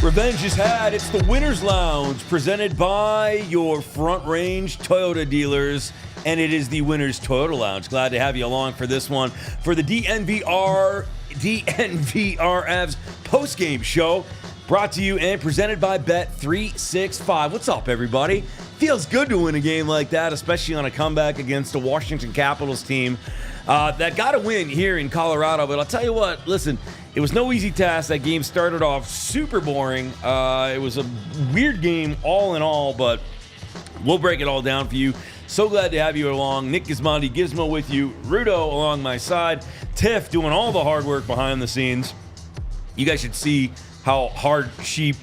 Revenge is had. It's the Winner's Lounge presented by your Front Range Toyota dealers. And it is the Winner's Toyota Lounge. Glad to have you along for this one. For the DNVR Avs postgame show. Brought to you and presented by Bet365. What's up, everybody? Feels good to win a game like that, especially on a comeback against a Washington Capitals team that got a win here in Colorado. But I'll tell you what, listen, it was no easy task. That game started off super boring. It was a weird game all in all, but we'll break it all down for you. So glad to have you along. Nick Gismondi, Gizmo with you. Rudo along my side. Tiff doing all the hard work behind the scenes. You guys should see how hard she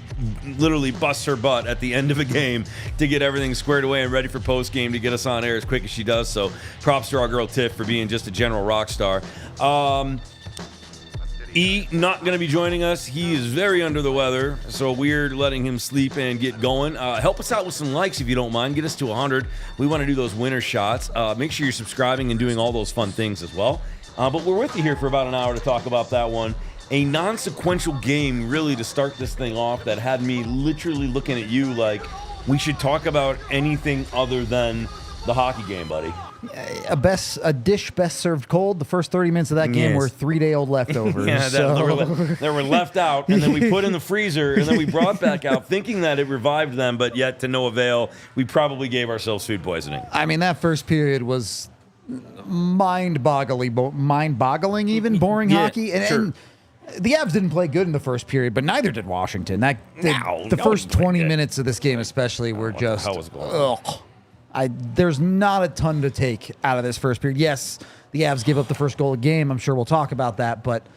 literally busts her butt at the end of a game to get everything squared away and ready for post game to get us on air as quick as she does. So props to our girl Tiff for being just a general rock star. E not going to be joining us. He is very under the weather, so we're letting him sleep and get going. Help us out with some likes if you don't mind. Get us to 100. We want to do those winner shots. Make sure you're subscribing and doing all those fun things as well. But we're with you here for about an hour to talk about that one. A non-sequential game, really, to start this thing off that had me literally looking at you like we should talk about anything other than the hockey game, buddy. A dish best served cold. The first 30 minutes of that game were 3-day-old leftovers. They were left out, and then we put in the freezer, and then we brought back out thinking that it revived them, but yet to no avail. We probably gave ourselves food poisoning. I mean, that first period was mind-boggling even, boring hockey. And the Avs didn't play good in the first period, but neither did Washington. The first 20 minutes of this game especially were just, there's not a ton to take out of this first period. Yes, the Avs gave up the first goal of the game. I'm sure we'll talk about that, but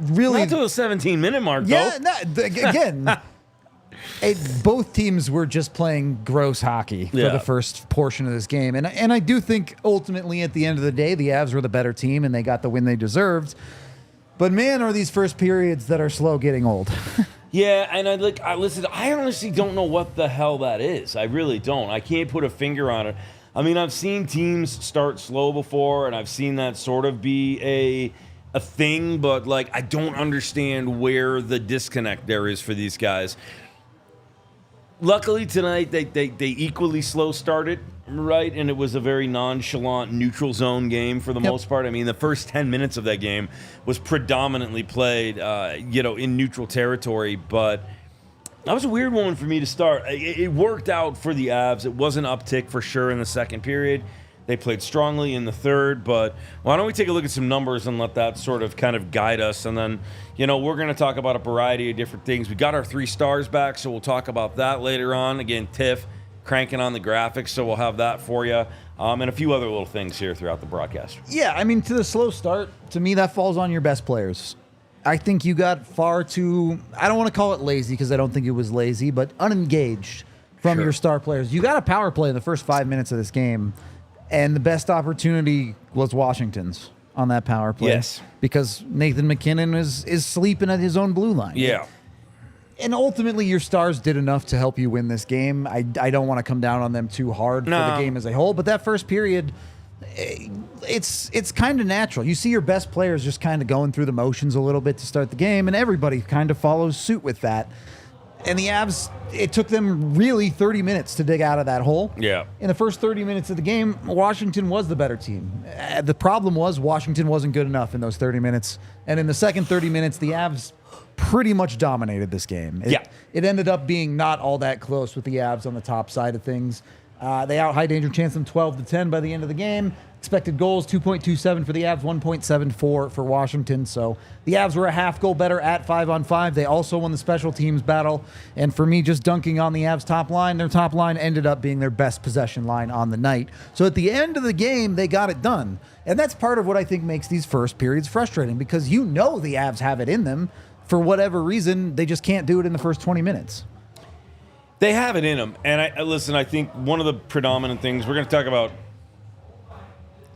really... Not to the 17-minute mark, though. Again, both teams were just playing gross hockey for the first portion of this game. And I do think, ultimately, at the end of the day, the Avs were the better team, and they got the win they deserved. But, man, are these first periods that are slow getting old. Yeah, and I honestly don't know what the hell that is. I really don't. I can't put a finger on it. I mean, I've seen teams start slow before, and I've seen that sort of be a thing, but, like, I don't understand where the disconnect there is for these guys. Luckily, tonight, they equally slow started, right? And it was a very nonchalant, neutral zone game for the most part. I mean, the first 10 minutes of that game was predominantly played, in neutral territory. But that was a weird one for me to start. It worked out for the Avs. It was an uptick for sure in the second period. They played strongly in the third, but why don't we take a look at some numbers and let that sort of kind of guide us, and then, we're going to talk about a variety of different things. We got our 3 stars back, so we'll talk about that later on. Again, Tiff cranking on the graphics, so we'll have that for you, and a few other little things here throughout the broadcast. Yeah, I mean, to the slow start, to me, that falls on your best players. I think you got far too, I don't want to call it lazy because I don't think it was lazy, but unengaged from your star players. You got a power play in the first 5 minutes of this game. And the best opportunity was Washington's on that power play. Yes. Because Nathan MacKinnon is sleeping at his own blue line. Yeah. And ultimately, your stars did enough to help you win this game. I don't want to come down on them too hard for the game as a whole. But that first period, it's kind of natural. You see your best players just kind of going through the motions a little bit to start the game. And everybody kind of follows suit with that. And the Avs, it took them really 30 minutes to dig out of that hole. Yeah. In the first 30 minutes of the game, Washington was the better team. The problem was Washington wasn't good enough in those 30 minutes. And in the second 30 minutes, the Avs pretty much dominated this game. It ended up being not all that close with the Avs on the top side of things. They out high danger chance them 12-10 by the end of the game. Expected goals 2.27 for the Avs, 1.74 for Washington. So the Avs were a half goal better at 5-on-5. They also won the special teams battle. And for me, just dunking on the Avs top line, their top line ended up being their best possession line on the night. So at the end of the game, they got it done. And that's part of what I think makes these first periods frustrating, because you know the Avs have it in them. For whatever reason, they just can't do it in the first 20 minutes. They have it in them. And I think one of the predominant things we're going to talk about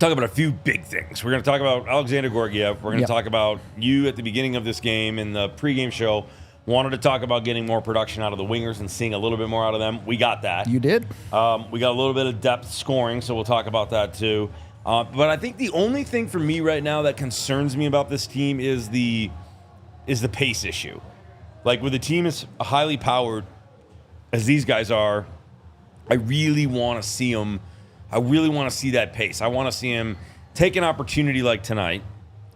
a few big things. We're going to talk about Alexander Georgiev. We're going to talk about you at the beginning of this game in the pregame show. Wanted to talk about getting more production out of the wingers and seeing a little bit more out of them. We got that. You did. We got a little bit of depth scoring, so we'll talk about that too. But I think the only thing for me right now that concerns me about this team is the pace issue. Like, with a team as highly powered as these guys are, I really want to see them. I really want to see that pace. I want to see him take an opportunity like tonight.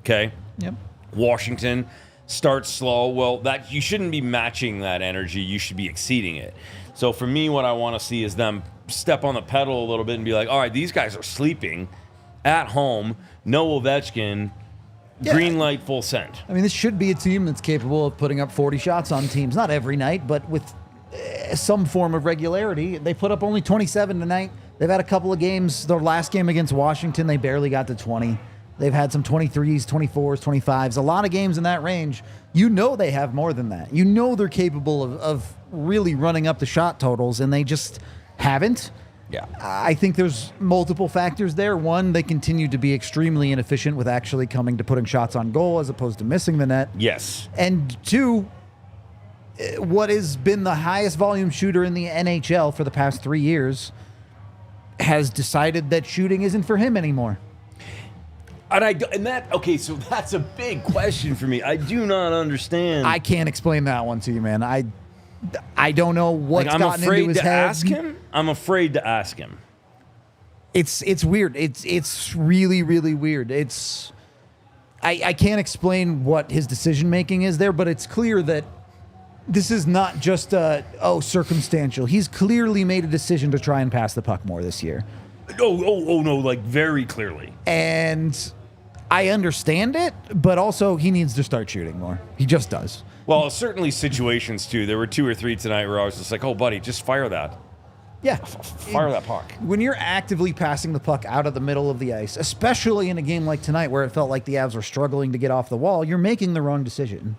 Okay. Yep. Washington starts slow. Well, that you shouldn't be matching that energy. You should be exceeding it. So for me, what I want to see is them step on the pedal a little bit and be like, all right, these guys are sleeping at home. No Ovechkin. Yeah. Green light, full send. I mean, this should be a team that's capable of putting up 40 shots on teams. Not every night, but with some form of regularity. They put up only 27 tonight. They've had a couple of games. Their last game against Washington, they barely got to 20. They've had some 23s, 24s, 25s, a lot of games in that range. You know they have more than that. You know they're capable of really running up the shot totals, and they just haven't. Yeah. I think there's multiple factors there. One, they continue to be extremely inefficient with actually coming to putting shots on goal as opposed to missing the net. Yes. And two, what has been the highest volume shooter in the NHL for the past 3 years has decided that shooting isn't for him anymore. Okay, so that's a big question for me. I do not understand. I can't explain that one to you, man. I don't know what's gotten into his head. I'm afraid to ask him. It's weird. It's really, really weird. I can't explain what his decision making is there, but it's clear that this is not just circumstantial. He's clearly made a decision to try and pass the puck more this year. Oh no, like very clearly. And I understand it, but also he needs to start shooting more. He just does. Well, certainly situations too. There were 2 or 3 tonight where I was just like, "Oh, buddy, just fire that." Yeah, fire that puck. When you're actively passing the puck out of the middle of the ice, especially in a game like tonight where it felt like the Avs were struggling to get off the wall, you're making the wrong decision.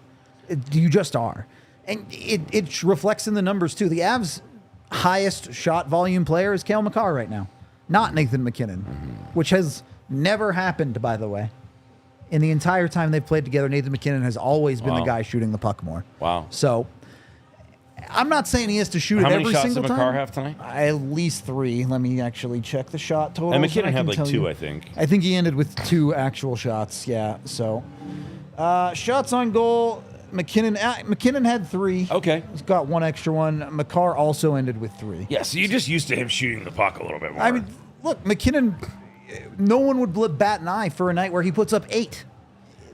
You just are. And it reflects in the numbers, too. The Avs' highest shot volume player is Cale Makar right now, not Nathan MacKinnon, which has never happened, by the way. In the entire time they've played together, Nathan MacKinnon has always been the guy shooting the puck more. Wow. So I'm not saying he has to shoot it every single time. How many shots did Makar have tonight? At least 3. Let me actually check the shot total. And MacKinnon had like 2, I think. I think he ended with 2 actual shots, yeah. So shots on goal, MacKinnon had 3. Okay. He's got 1 extra one. Makar also ended with 3. Yeah, so you're just used to him shooting the puck a little bit more. I mean, look, MacKinnon, no one would bat an eye for a night where he puts up 8.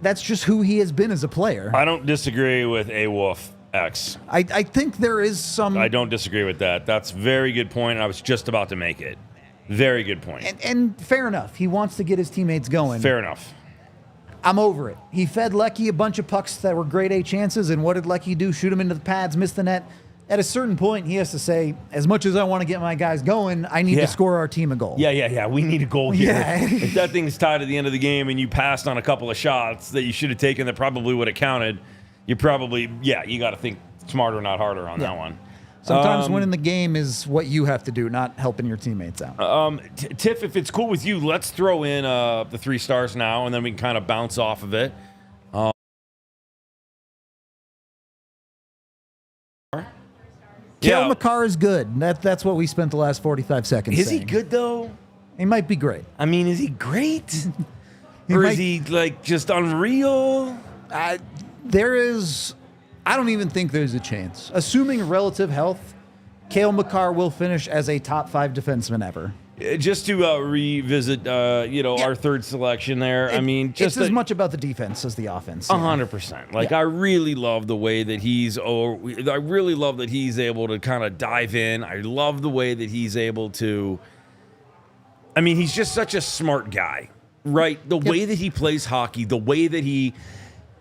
That's just who he has been as a player. I don't disagree with A-Wolf X. I think there is some... I don't disagree with that. That's a very good point. I was just about to make it. Very good point. And fair enough. He wants to get his teammates going. Fair enough. I'm over it. He fed Lecky a bunch of pucks that were grade A chances, and what did Lecky do? Shoot him into the pads, miss the net. At a certain point, he has to say, as much as I want to get my guys going, I need to score our team a goal. Yeah. We need a goal here. Yeah. If that thing's tied at the end of the game and you passed on a couple of shots that you should have taken that probably would have counted, you probably, you got to think smarter, not harder on that one. Sometimes winning the game is what you have to do, not helping your teammates out. Tiff, if it's cool with you, let's throw in the 3 stars now, and then we can kind of bounce off of it. Cale Makar is good. That's what we spent the last 45 seconds saying. Is he good, though? He might be great. I mean, is he great? Is he, like, just unreal? I don't even think there's a chance. Assuming relative health, Cale Makar will finish as a top 5 defenseman ever. Just to revisit, our third selection there. It's as much about the defense as the offense. 100%. Like, I really love the way that I really love that he's able to kind of dive in. I love the way that he's able to. He's just such a smart guy, right? The way that he plays hockey, the way that he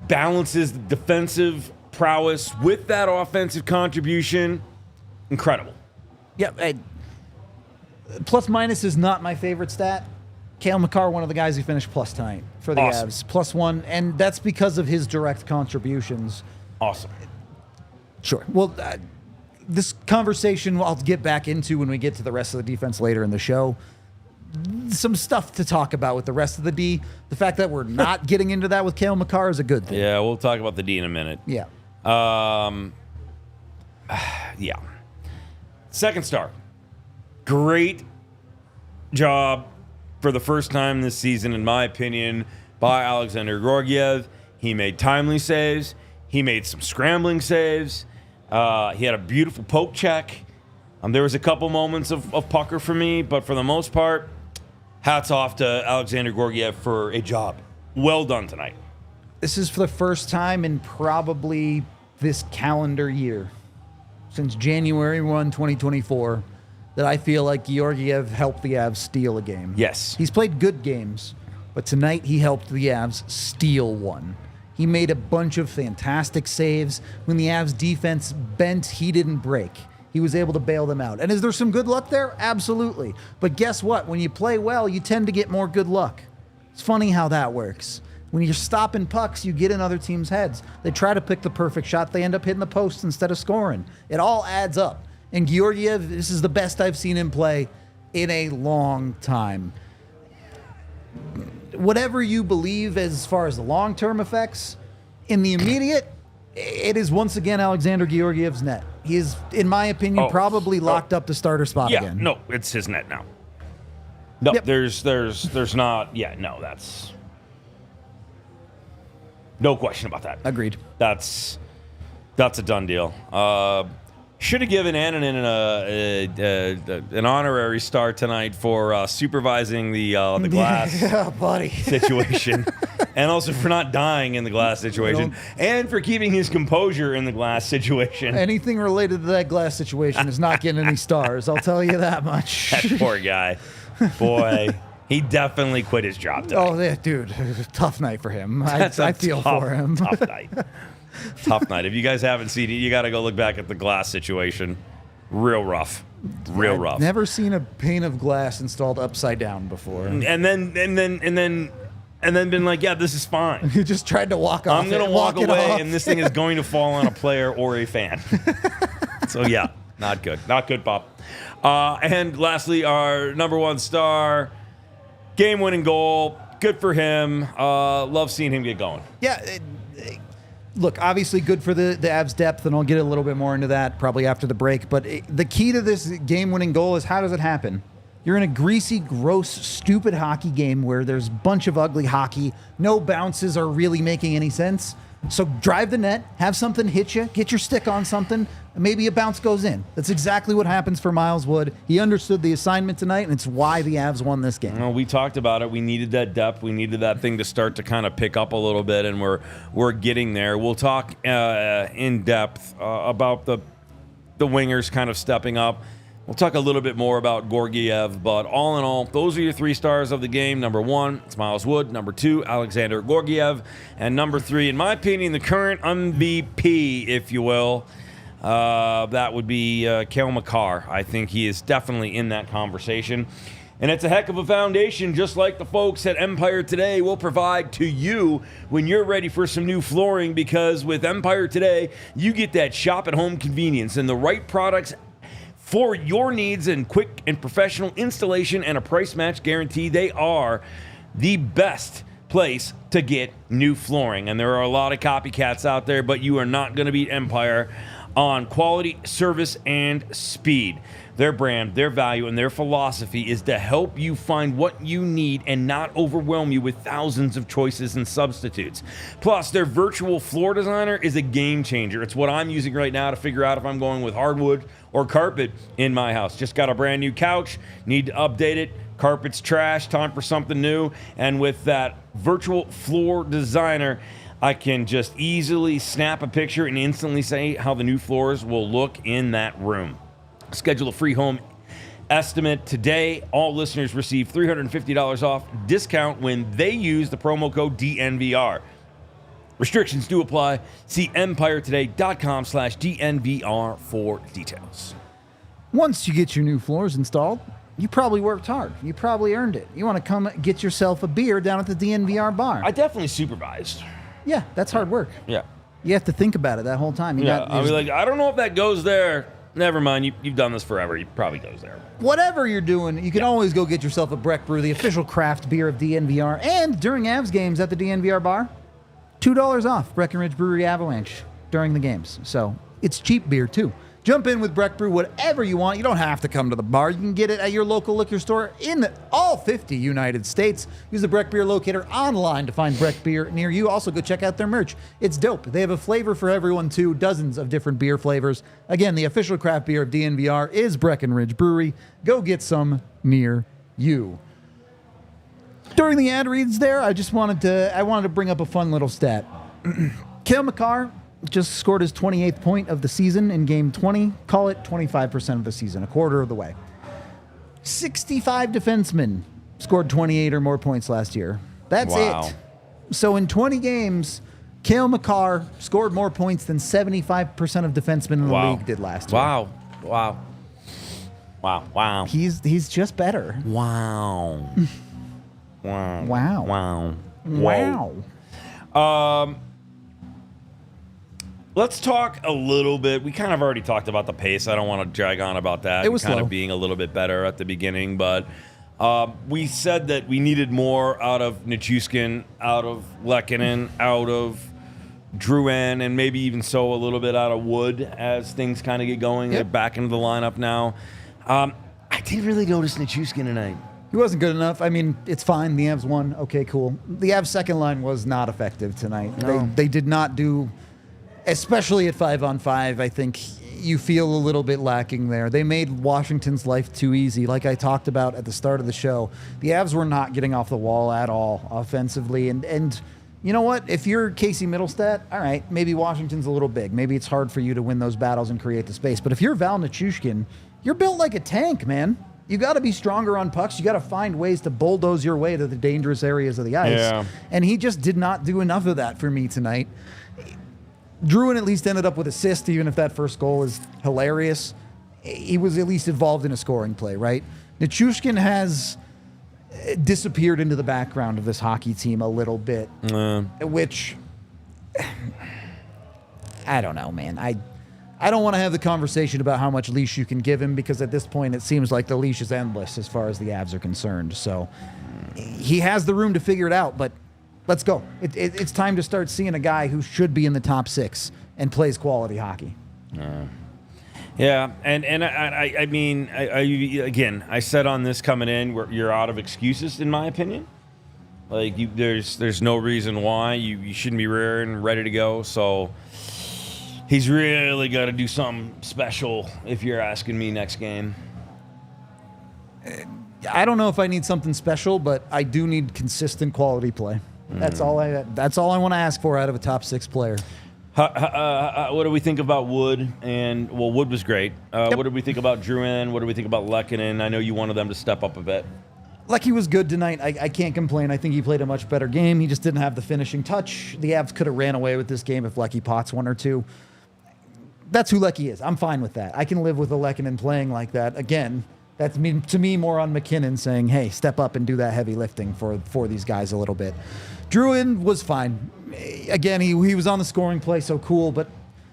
balances the defensive prowess with that offensive contribution, incredible. Yeah. Plus minus is not my favorite stat. Cale Makar, one of the guys who finished plus tonight for the Awesome. Avs. +1, and that's because of his direct contributions. Awesome. Sure. Well, this conversation I'll get back into when we get to the rest of the defense later in the show. Some stuff to talk about with the rest of the D. The fact that we're not getting into that with Cale Makar is a good thing. Yeah, we'll talk about the D in a minute. Yeah. Yeah. Second star. Great job for the first time this season, in my opinion, by Alexander Georgiev. He made timely saves. He made some scrambling saves. He had a beautiful poke check. There was a couple moments of pucker for me, but for the most part, hats off to Alexander Georgiev for a job well done tonight. This is for the first time in probably this calendar year, since January 1, 2024, that I feel like Georgiev helped the Avs steal a game. Yes. He's played good games, but tonight he helped the Avs steal one. He made a bunch of fantastic saves. When the Avs defense bent, he didn't break. He was able to bail them out. And is there some good luck there? Absolutely. But guess what? When you play well, you tend to get more good luck. It's funny how that works. When you're stopping pucks, you get in other teams' heads. They try to pick the perfect shot. They end up hitting the post instead of scoring. It all adds up. And Georgiev, this is the best I've seen him play in a long time. Whatever you believe as far as the long-term effects, in the immediate, it is once again Alexander Georgiev's net. He is, in my opinion, probably locked up the starter spot again. Yeah, no, it's his net now. No, Yep. there's not. Yeah, no, that's no question about that. Agreed. That's a done deal. Should have given Rantanen an honorary star tonight for supervising the glass Yeah, buddy. situation, and also for not dying in the glass situation, and for keeping his composure in the glass situation. Anything related to that glass situation is not getting any stars. I'll tell you that much. That poor guy. Boy, he definitely quit his job tonight. Oh, yeah, dude. Tough night for him. I feel for him. Tough night. Tough night. If you guys haven't seen it, you got to go look back at the glass situation. Real rough. Real rough. Never seen a pane of glass installed upside down before. And then been like, yeah, this is fine. You just tried to walk off. I'm going to walk away, and this thing is going to fall on a player or a fan. So, yeah, not good. Not good, Bob. And lastly, our number one star, game-winning goal. Good for him. Love seeing him get going. Yeah. Look, obviously good for the Avs depth, and I'll get a little bit more into that probably after the break. But the key to this game-winning goal is, how does it happen? You're in a greasy, gross, stupid hockey game where there's a bunch of ugly hockey. No bounces are really making any sense. So drive the net, have something hit you, get your stick on something, and maybe a bounce goes in. That's exactly what happens for Miles Wood. He understood the assignment tonight, and it's why the Avs won this game. Well, we talked about it. We needed that depth. We needed that thing to start to kind of pick up a little bit, and we're getting there. We'll talk in depth about the wingers kind of stepping up. We'll talk a little bit more about Georgiev, but all in all, those are your three stars of the game. Number one, it's Miles Wood. Number two, Alexander Georgiev. And number three, in my opinion, the current MVP, if you will, that would be Cale Makar. I think he is definitely in that conversation. And it's a heck of a foundation, just like the folks at Empire Today will provide to you when you're ready for some new flooring, because with Empire Today, you get that shop-at-home convenience and the right products for your needs, and quick and professional installation and a price match guarantee. They are the best place to get new flooring. And there are a lot of copycats out there, but you are not going to beat Empire on quality, service, and speed. Their brand, their value, and their philosophy is to help you find what you need and not overwhelm you with thousands of choices and substitutes. Plus, their virtual floor designer is a game changer. It's what I'm using right now to figure out if I'm going with hardwood or carpet in my house. Just got a brand new couch, need to update it. Carpet's trash, time for something new. And with that virtual floor designer, I can just easily snap a picture and instantly say how the new floors will look in that room. Schedule a free home estimate today. All listeners receive $350 off discount when they use the promo code DNVR. Restrictions do apply. See empiretoday.com/DNVR for details. Once you get your new floors installed, you probably worked hard. You probably earned it. You want to come get yourself a beer down at the DNVR bar. I definitely supervised. Yeah, that's hard work. Yeah. You have to think about it that whole time. I was like, I don't know if that goes there. Never mind. You've done this forever. It probably goes there. Whatever you're doing, you can always go get yourself a Breck Brew, the official craft beer of DNVR. And during Avs games at the DNVR bar, $2 off Breckenridge Brewery Avalanche during the games. So it's cheap beer, too. Jump in with Breck Brew, whatever you want. You don't have to come to the bar. You can get it at your local liquor store in all 50 United States. Use the Breck Beer locator online to find Breck Beer near you. Also, go check out their merch. It's dope. They have a flavor for everyone, too. Dozens of different beer flavors. Again, the official craft beer of DNVR is Breckenridge Brewery. Go get some near you. During the ad reads there, I wanted to bring up a fun little stat. Cale Makar just scored his 28th point of the season in game 20. Call it 25% of the season, a quarter of the way. 65 defensemen scored 28 or more points last year. That's it. So in 20 games, Cale Makar scored more points than 75% of defensemen in the league did last year. Wow. He's just better. Wow. Let's talk a little bit. We kind of already talked about the pace. I don't want to drag on about that. It was kind slow. of being a little bit better at the beginning, but we said that we needed more out of Nichushkin, out of Lehkonen, out of Drouin, and maybe even so a little bit out of Wood as things kind of get going. Yep. They're back into the lineup now. I didn't really notice Nichushkin tonight. He wasn't good enough. I mean, it's fine. The Avs won. Okay, cool. The Avs second line was not effective tonight. No. They did not do, especially at 5-on-5, I think you feel a little bit lacking there. They made Washington's life too easy. Like I talked about at the start of the show, the Avs were not getting off the wall at all offensively. And you know what? If you're Casey Middlestat, all right, maybe Washington's a little big. Maybe it's hard for you to win those battles and create the space. But if you're Val Nichushkin, you're built like a tank, man. You got to be stronger on pucks. You got to find ways to bulldoze your way to the dangerous areas of the ice. Yeah. And he just did not do enough of that for me tonight. Drouin at least ended up with assist, even if that first goal is hilarious. He was at least involved in a scoring play, right? Nichushkin has disappeared into the background of this hockey team a little bit, which I don't know, man. I don't want to have the conversation about how much leash you can give him because at this point it seems like the leash is endless as far as the Avs are concerned. So he has the room to figure it out, but let's go. It's time to start seeing a guy who should be in the top 6 and plays quality hockey. Yeah, and I mean, again, I said on this coming in, you're out of excuses, in my opinion. Like, there's no reason why you shouldn't be rearing ready to go. So he's really got to do something special, if you're asking me, next game. I don't know if I need something special, but I do need consistent quality play. That's all I want to ask for out of a top 6 player. What do we think about Wood? Wood was great. What did we think about Drouin? What do we think about Lehkonen? I know you wanted them to step up a bit. Lecky was good tonight. I can't complain. I think he played a much better game. He just didn't have the finishing touch. The Avs could have ran away with this game if Lecky pots 1 or 2. That's who Lecky is. I'm fine with that. I can live with a Lehkonen playing like that. Again, that's to me more on McKinnon saying, hey, step up and do that heavy lifting for these guys a little bit. Drouin was fine. Again, he was on the scoring play, so cool, but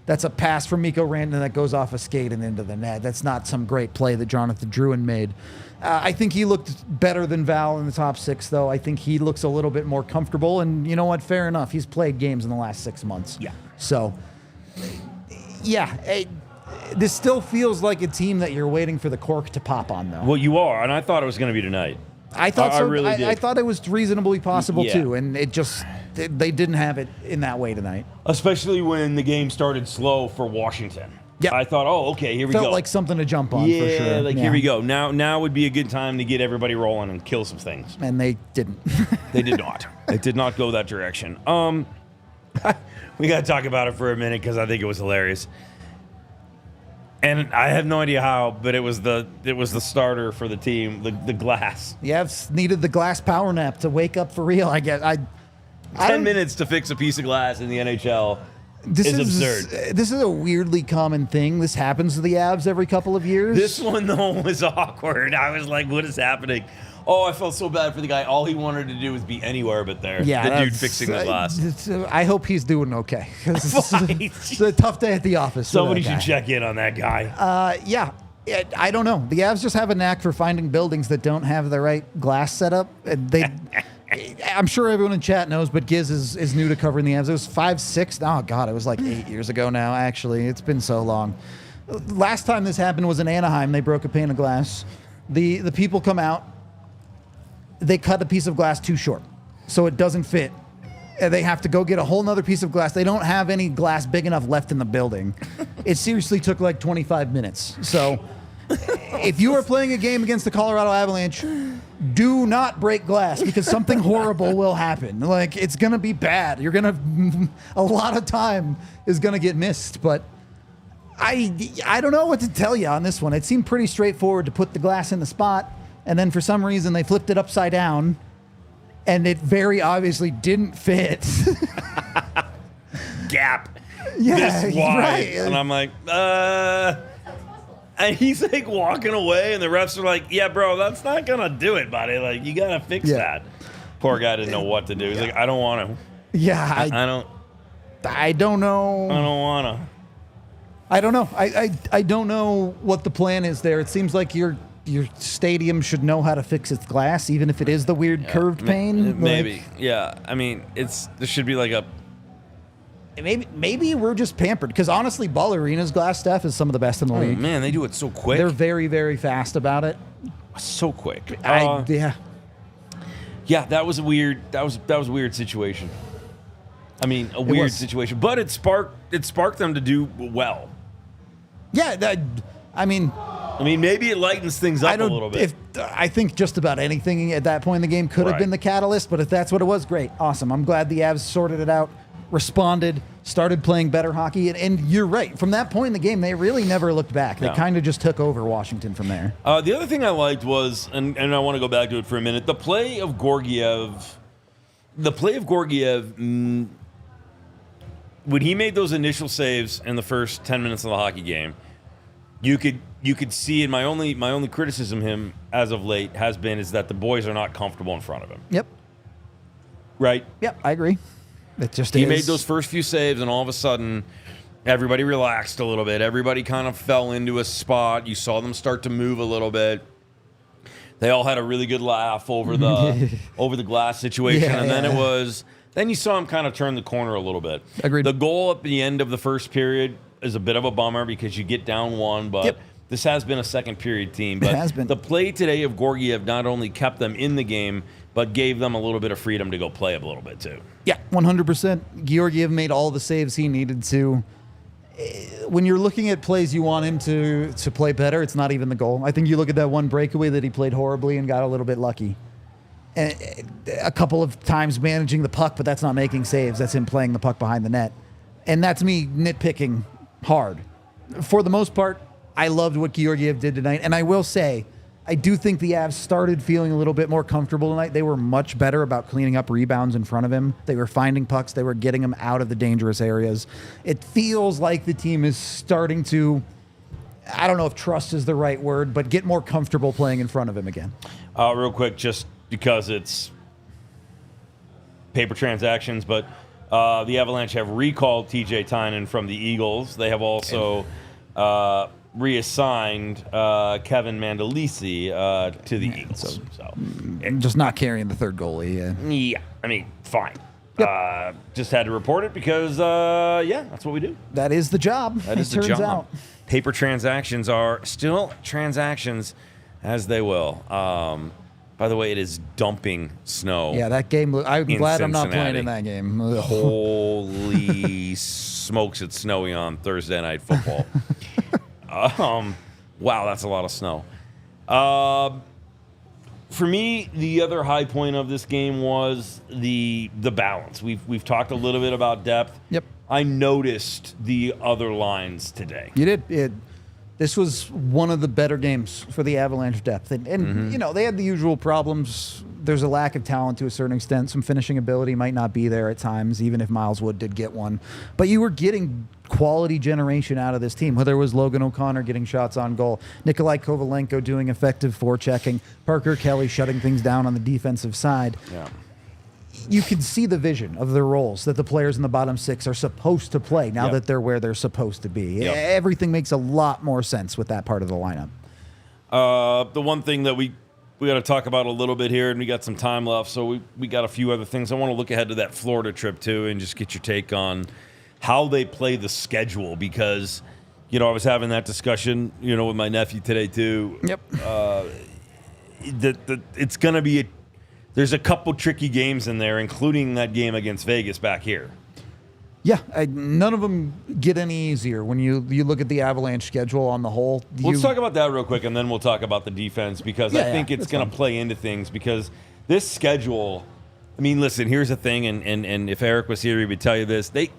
that's a pass from Mikko Rantanen that goes off a skate and into the net. That's not some great play that Jonathan Drouin made. I think he looked better than Val in the top 6, though. I think he looks a little bit more comfortable, and you know what? Fair enough. He's played games in the last 6 months. Yeah. So, yeah, this still feels like a team that you're waiting for the cork to pop on, though. Well, you are, and I thought it was going to be tonight. I thought so. I really did. I thought it was reasonably possible, Yeah. too, and they didn't have it in that way tonight. Especially when the game started slow for Washington. Yeah. I thought, oh, okay, here we go. Felt like something to jump on, yeah, for sure. like here we go. Now would be a good time to get everybody rolling and kill some things. And they didn't. They did not. It did not go that direction. We got to talk about it for a minute because I think it was hilarious. And I have no idea how, but it was the starter for the team, the glass. The Avs needed the glass power nap to wake up for real, I guess. 10 minutes to fix a piece of glass in the NHL is absurd. This is a weirdly common thing. This happens to the Avs every couple of years. This one, though, was awkward. I was like, what is happening? Oh, I felt so bad for the guy. All he wanted to do was be anywhere but there. Yeah, the dude fixing the glass. I hope he's doing okay. It's a tough day at the office. Somebody should check in on that guy. Yeah. I don't know. The Avs just have a knack for finding buildings that don't have the right glass setup. I'm sure everyone in chat knows, but Giz is new to covering the Avs. It was 5, 6. Oh, God, it was like 8 years ago now, actually. It's been so long. Last time this happened was in Anaheim. They broke a pane of glass. The people come out. They cut a piece of glass too short, so it doesn't fit. And they have to go get a whole nother piece of glass. They don't have any glass big enough left in the building. It seriously took like 25 minutes. So if you are playing a game against the Colorado Avalanche, do not break glass because something horrible will happen. Like, it's going to be bad. You're going to, a lot of time is going to get missed. But I don't know what to tell you on this one. It seemed pretty straightforward to put the glass in the spot. And then for some reason they flipped it upside down and it very obviously didn't fit. Gap. Yeah, this wide. Right. And I'm like, and he's like walking away and the refs are like, yeah, bro, that's not going to do it, buddy. Like, you got to fix that. Poor guy didn't know what to do. He's like, I don't want to. Yeah. I don't know. I don't want to. I don't know. I don't know what the plan is there. It seems like your stadium should know how to fix its glass, even if it is the weird curved pane. Maybe. Yeah. I mean, there should be like a... Maybe we're just pampered, because honestly, Ball Arena's glass staff is some of the best in the league. Man, they do it so quick. They're very, very fast about it. So quick. Yeah. Yeah, that was a weird situation. I mean, a weird situation, but it sparked them to do well. Yeah, I mean, maybe it lightens things up a little bit. I think just about anything at that point in the game could have been the catalyst, but if that's what it was, great, awesome. I'm glad the Avs sorted it out, responded, started playing better hockey, and you're right. From that point in the game, they really never looked back. They kind of just took over Washington from there. The other thing I liked was, and I want to go back to it for a minute, the play of Georgiev. When he made those initial saves in the first 10 minutes of the hockey game, you could see, and my only criticism of him as of late has been is that the boys are not comfortable in front of him. Yep. Right? Yep, I agree. He made those first few saves, and all of a sudden, everybody relaxed a little bit. Everybody kind of fell into a spot. You saw them start to move a little bit. They all had a really good laugh over the glass situation, and then you saw him kind of turn the corner a little bit. Agreed. The goal at the end of the first period is a bit of a bummer because you get down one, but this has been a second period team. But it has been. The play today of Georgiev not only kept them in the game, but gave them a little bit of freedom to go play a little bit too. Yeah, 100%. Georgiev made all the saves he needed to. When you're looking at plays you want him to play better, it's not even the goal. I think you look at that one breakaway that he played horribly and got a little bit lucky. And a couple of times managing the puck, but that's not making saves. That's him playing the puck behind the net. And that's me nitpicking hard. For the most part, I loved what Georgiev did tonight. And I will say, I do think the Avs started feeling a little bit more comfortable tonight. They were much better about cleaning up rebounds in front of him. They were finding pucks. They were getting them out of the dangerous areas. It feels like the team is starting to, I don't know if trust is the right word, but get more comfortable playing in front of him again. Real quick, just because it's paper transactions, but the Avalanche have recalled TJ Tynan from the Eagles. They have also reassigned Kevin Mandolisi to the Eagles. So just not carrying the third goalie. Yeah, I mean, fine. Yep. Just had to report it because, that's what we do. That is the job. That is the job. Out. Paper transactions are still transactions, as they will. By the way, it is dumping snow. Yeah, that game. I'm glad I'm not playing in that game. Holy smokes, it's snowy on Thursday Night Football. Wow, that's a lot of snow. For me, the other high point of this game was the balance. We've talked a little bit about depth. Yep. I noticed the other lines today. You did. This was one of the better games for the Avalanche depth. And you know, they had the usual problems. There's a lack of talent to a certain extent. Some finishing ability might not be there at times, even if Miles Wood did get one. But you were getting quality generation out of this team, whether it was Logan O'Connor getting shots on goal, Nikolai Kovalenko doing effective forechecking, Parker Kelly shutting things down on the defensive side. Yeah. You can see the vision of the roles that the players in the bottom six are supposed to play now that they're where they're supposed to be. Yep. Everything makes a lot more sense with that part of the lineup. The one thing that we got to talk about a little bit here, and we got some time left, so we got a few other things. I want to look ahead to that Florida trip, too, and just get your take on how they play the schedule, because, you know, I was having that discussion, you know, with my nephew today, too. Yep. It's going to be there's a couple tricky games in there, including that game against Vegas back here. Yeah, none of them get any easier when you look at the Avalanche schedule on the whole. Let's talk about that real quick, and then we'll talk about the defense, because I think it's going to play into things, because this schedule, I mean, listen, here's the thing, and if Eric was here, he would tell you this. They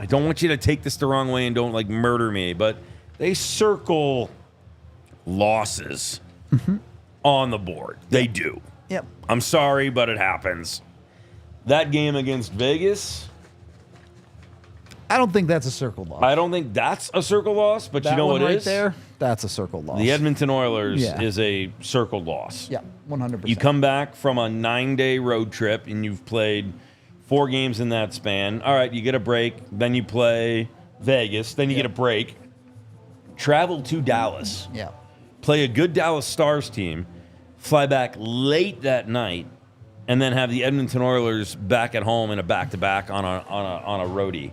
I don't want you to take this the wrong way and don't, like, murder me, but they circle losses on the board. They do. Yep. I'm sorry, but it happens. That game against Vegas, I don't think that's a circle loss. I don't think that's a circle loss, but that you know one what right is? There, that's a circle loss. The Edmonton Oilers is a circle loss. Yeah, 100%. You come back from a 9-day road trip, and you've played 4 games in that span. All right, you get a break. Then you play Vegas. Then you get a break. Travel to Dallas. Yeah. Play a good Dallas Stars team. Fly back late that night, and then have the Edmonton Oilers back at home in a back-to-back on a roadie.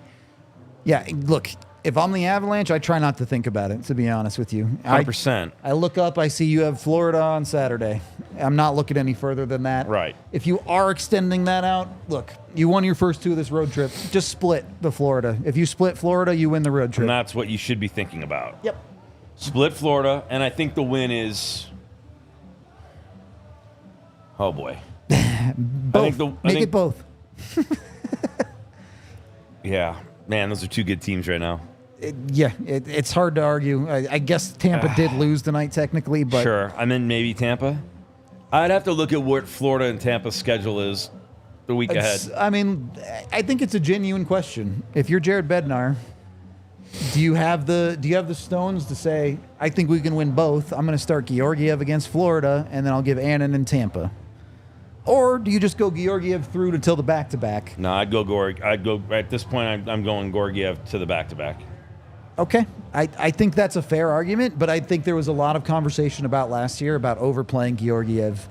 Yeah, look, if I'm the Avalanche, I try not to think about it, to be honest with you. 100%. I look up, I see you have Florida on Saturday. I'm not looking any further than that. Right. If you are extending that out, look, you won your first 2 of this road trip. Just split the Florida. If you split Florida, you win the road trip. And that's what you should be thinking about. Yep. Split Florida, and I think the win is... Oh, boy. Both. Make it both. Yeah. Man, those are 2 good teams right now. It's hard to argue. I guess Tampa did lose tonight technically, but... Sure. I'm in maybe Tampa. I'd have to look at what Florida and Tampa's schedule is the week ahead. I mean, I think it's a genuine question. If you're Jared Bednar, do you have the stones to say, I think we can win both? I'm going to start Georgiev against Florida, and then I'll give Annan and Tampa. Or do you just go Georgiev through until the back-to-back? No, I'd go at this point, I'm going Georgiev to the back-to-back. Okay. I think that's a fair argument, but I think there was a lot of conversation about last year about overplaying Georgiev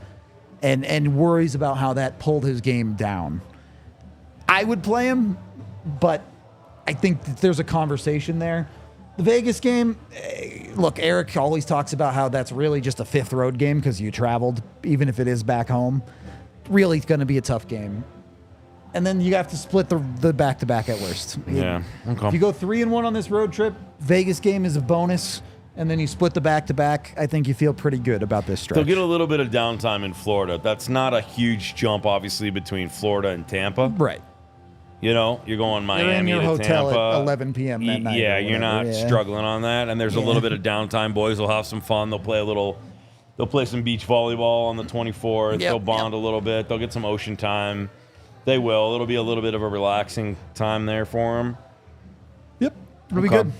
and worries about how that pulled his game down. I would play him, but I think that there's a conversation there. The Vegas game, look, Eric always talks about how that's really just a 5th road game because you traveled, even if it is back home. Really going to be a tough game. And then you have to split the back-to-back at worst. Yeah. Okay. If you go 3-1 on this road trip, Vegas game is a bonus, and then you split the back-to-back, I think you feel pretty good about this stretch. They'll get a little bit of downtime in Florida. That's not a huge jump, obviously, between Florida and Tampa. Right. You know, you're going Miami you're in your to hotel Tampa. at 11 p.m. that night. Yeah, you're not struggling on that. And there's a little bit of downtime. Boys will have some fun. They'll play some beach volleyball on the 24th. They'll bond a little bit. They'll get some ocean time. They will. It'll be a little bit of a relaxing time there for them. Yep. It'll be good.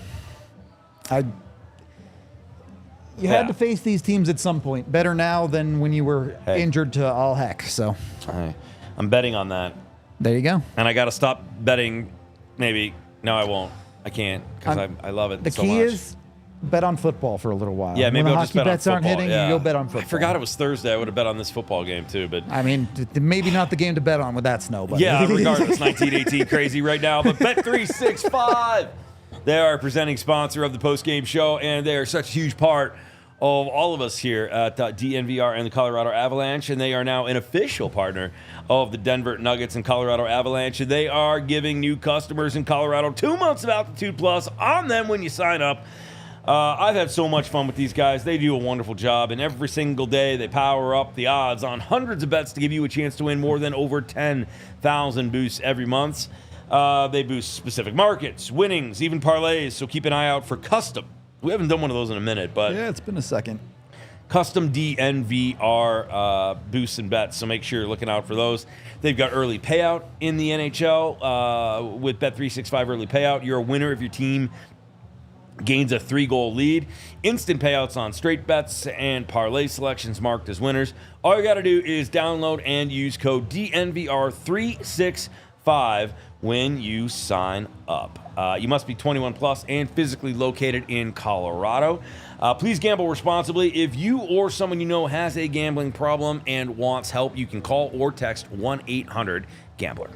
You had to face these teams at some point. Better now than when you were injured to all heck. So I'm betting on that. There you go. And I got to stop betting. Maybe. No, I won't. I can't because I love it so much. The key is bet on football for a little while. Yeah, maybe when I'll the just hockey bet on bets aren't football. hitting, Yeah. you go bet on football. I forgot it was Thursday. I would have bet on this football game too, but I mean, maybe not the game to bet on with that snow, but yeah, regardless, 1918 crazy right now. But Bet365, they are a presenting sponsor of the post-game show, and they are such a huge part of all of us here at DNVR and the Colorado Avalanche, and they are now an official partner of the Denver Nuggets and Colorado Avalanche. They are giving new customers in Colorado 2 months of Altitude Plus on them when you sign up. I've had so much fun with these guys. They do a wonderful job, and every single day they power up the odds on hundreds of bets to give you a chance to win more than over 10,000 boosts every month. They boost specific markets, winnings, even parlays, so keep an eye out for custom. We haven't done one of those in a minute, but Yeah, it's been a second. custom DNVR boosts and bets, so make sure you're looking out for those. They've got early payout in the NHL with Bet365 early payout. You're a winner if your team gains a 3-goal lead. Instant payouts on straight bets and parlay selections marked as winners. All you got to do is download and use code DNVR365 when you sign up. You must be 21 plus and physically located in Colorado. Please gamble responsibly. If you or someone you know has a gambling problem and wants help, you can call or text 1-800-GAMBLER.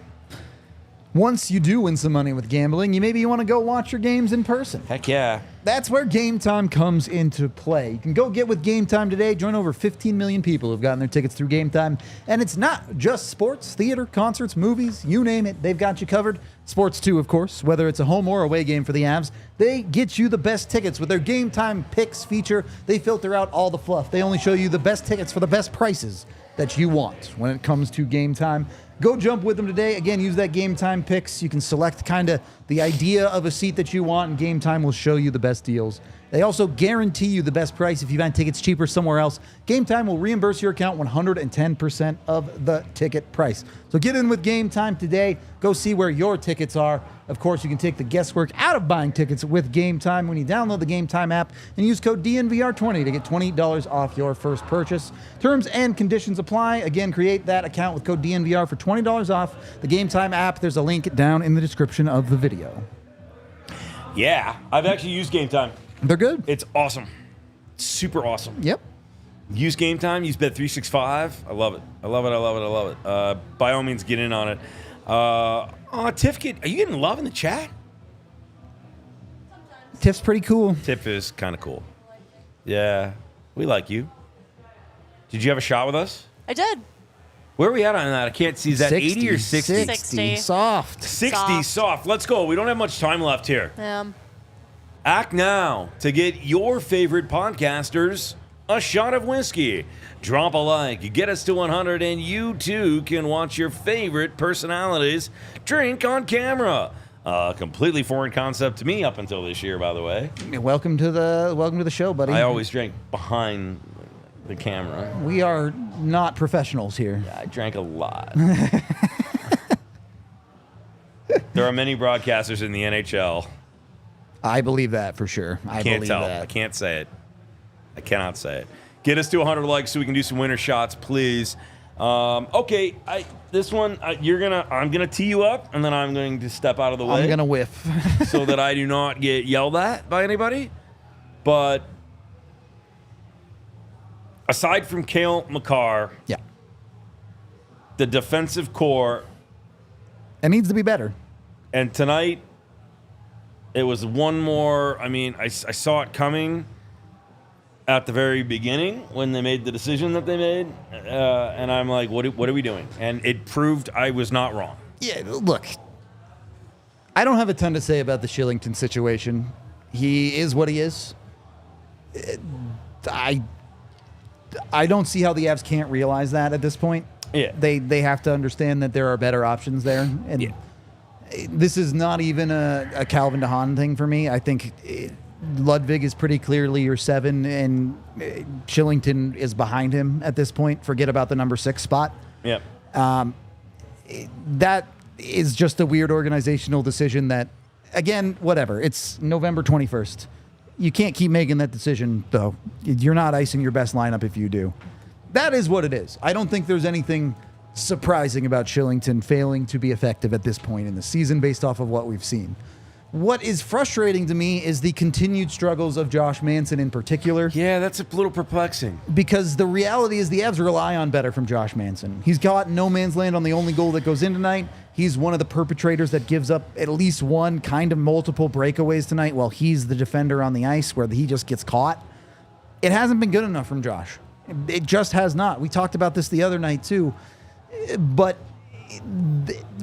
Once you do win some money with gambling, you want to go watch your games in person. Heck yeah. That's where Game Time comes into play. You can go get with Game Time today. Join over 15 million people who've gotten their tickets through Game Time. And it's not just sports, theater, concerts, movies, you name it. They've got you covered. Sports too, of course. Whether it's a home or away game for the Avs, they get you the best tickets. With their Game Time Picks feature, they filter out all the fluff. They only show you the best tickets for the best prices that you want when it comes to Game Time. Go jump with them today. Again, use that Game Time Picks. You can select kind of the idea of a seat that you want, and Game Time will show you the best deals. They also guarantee you the best price if you find tickets cheaper somewhere else. Game Time will reimburse your account 110% of the ticket price. So get in with Game Time today. Go see where your tickets are. Of course, you can take the guesswork out of buying tickets with Game Time when you download the Game Time app and use code DNVR20 to get $20 off your first purchase. Terms and conditions apply. Again, create that account with code DNVR for $20 off the Game Time app. There's a link down in the description of the video. Yeah, I've actually used Game Time. They're good. It's awesome. Super awesome. Yep. Use Game Time. Use Bet365. I love it. I love it. I love it. I love it. By all means, get in on it. Tiff, are you getting love in the chat? Tiff's pretty cool. Tiff is kind of cool. Yeah, we like you. Did you have a shot with us? I did. Where are we at on that? I can't see. Is that 80 or 60? 60. Soft. 60 soft. Let's go. We don't have much time left here. Act now to get your favorite podcasters a shot of whiskey. Drop a like, get us to 100, and you too can watch your favorite personalities drink on camera. Completely foreign concept to me up until this year, by the way. Welcome to the show, buddy. I always drank behind the camera. We are not professionals here. I drank a lot. There are many broadcasters in the NHL. I believe that for sure. I Can't believe tell. that. I can't say it. I cannot say it. Get us to 100 likes so we can do some winner shots, please. Okay, I'm gonna tee you up, and then I'm going to step out of the way. I'm gonna whiff so that I do not get yelled at by anybody. But aside from Cale McCarr, yeah, the defensive core, it needs to be better. And tonight, it was one more. I mean, I saw it coming at the very beginning when they made the decision that they made, and I'm like, what are we doing? And it proved I was not wrong. Yeah, look, I don't have a ton to say about the Shillington situation. He is what he is. I don't see how the Avs can't realize that at this point. Yeah. They have to understand that there are better options there. And yeah. This is not even a Calvin DeHaan thing for me. I think Ludwig is pretty clearly your 7, and Shillington is behind him at this point. Forget about the number 6 spot. Yeah. That is just a weird organizational decision that, again, whatever. It's November 21st. You can't keep making that decision, though. You're not icing your best lineup if you do. That is what it is. I don't think there's anything surprising about Shillington failing to be effective at this point in the season based off of what we've seen. What is frustrating to me is the continued struggles of Josh Manson in particular. Yeah, that's a little perplexing. Because the reality is the Avs rely on better from Josh Manson. He's got no man's land on the only goal that goes in tonight. He's one of the perpetrators that gives up at least one, kind of multiple breakaways tonight while he's the defender on the ice where he just gets caught. It hasn't been good enough from Josh. It just has not. We talked about this the other night too. But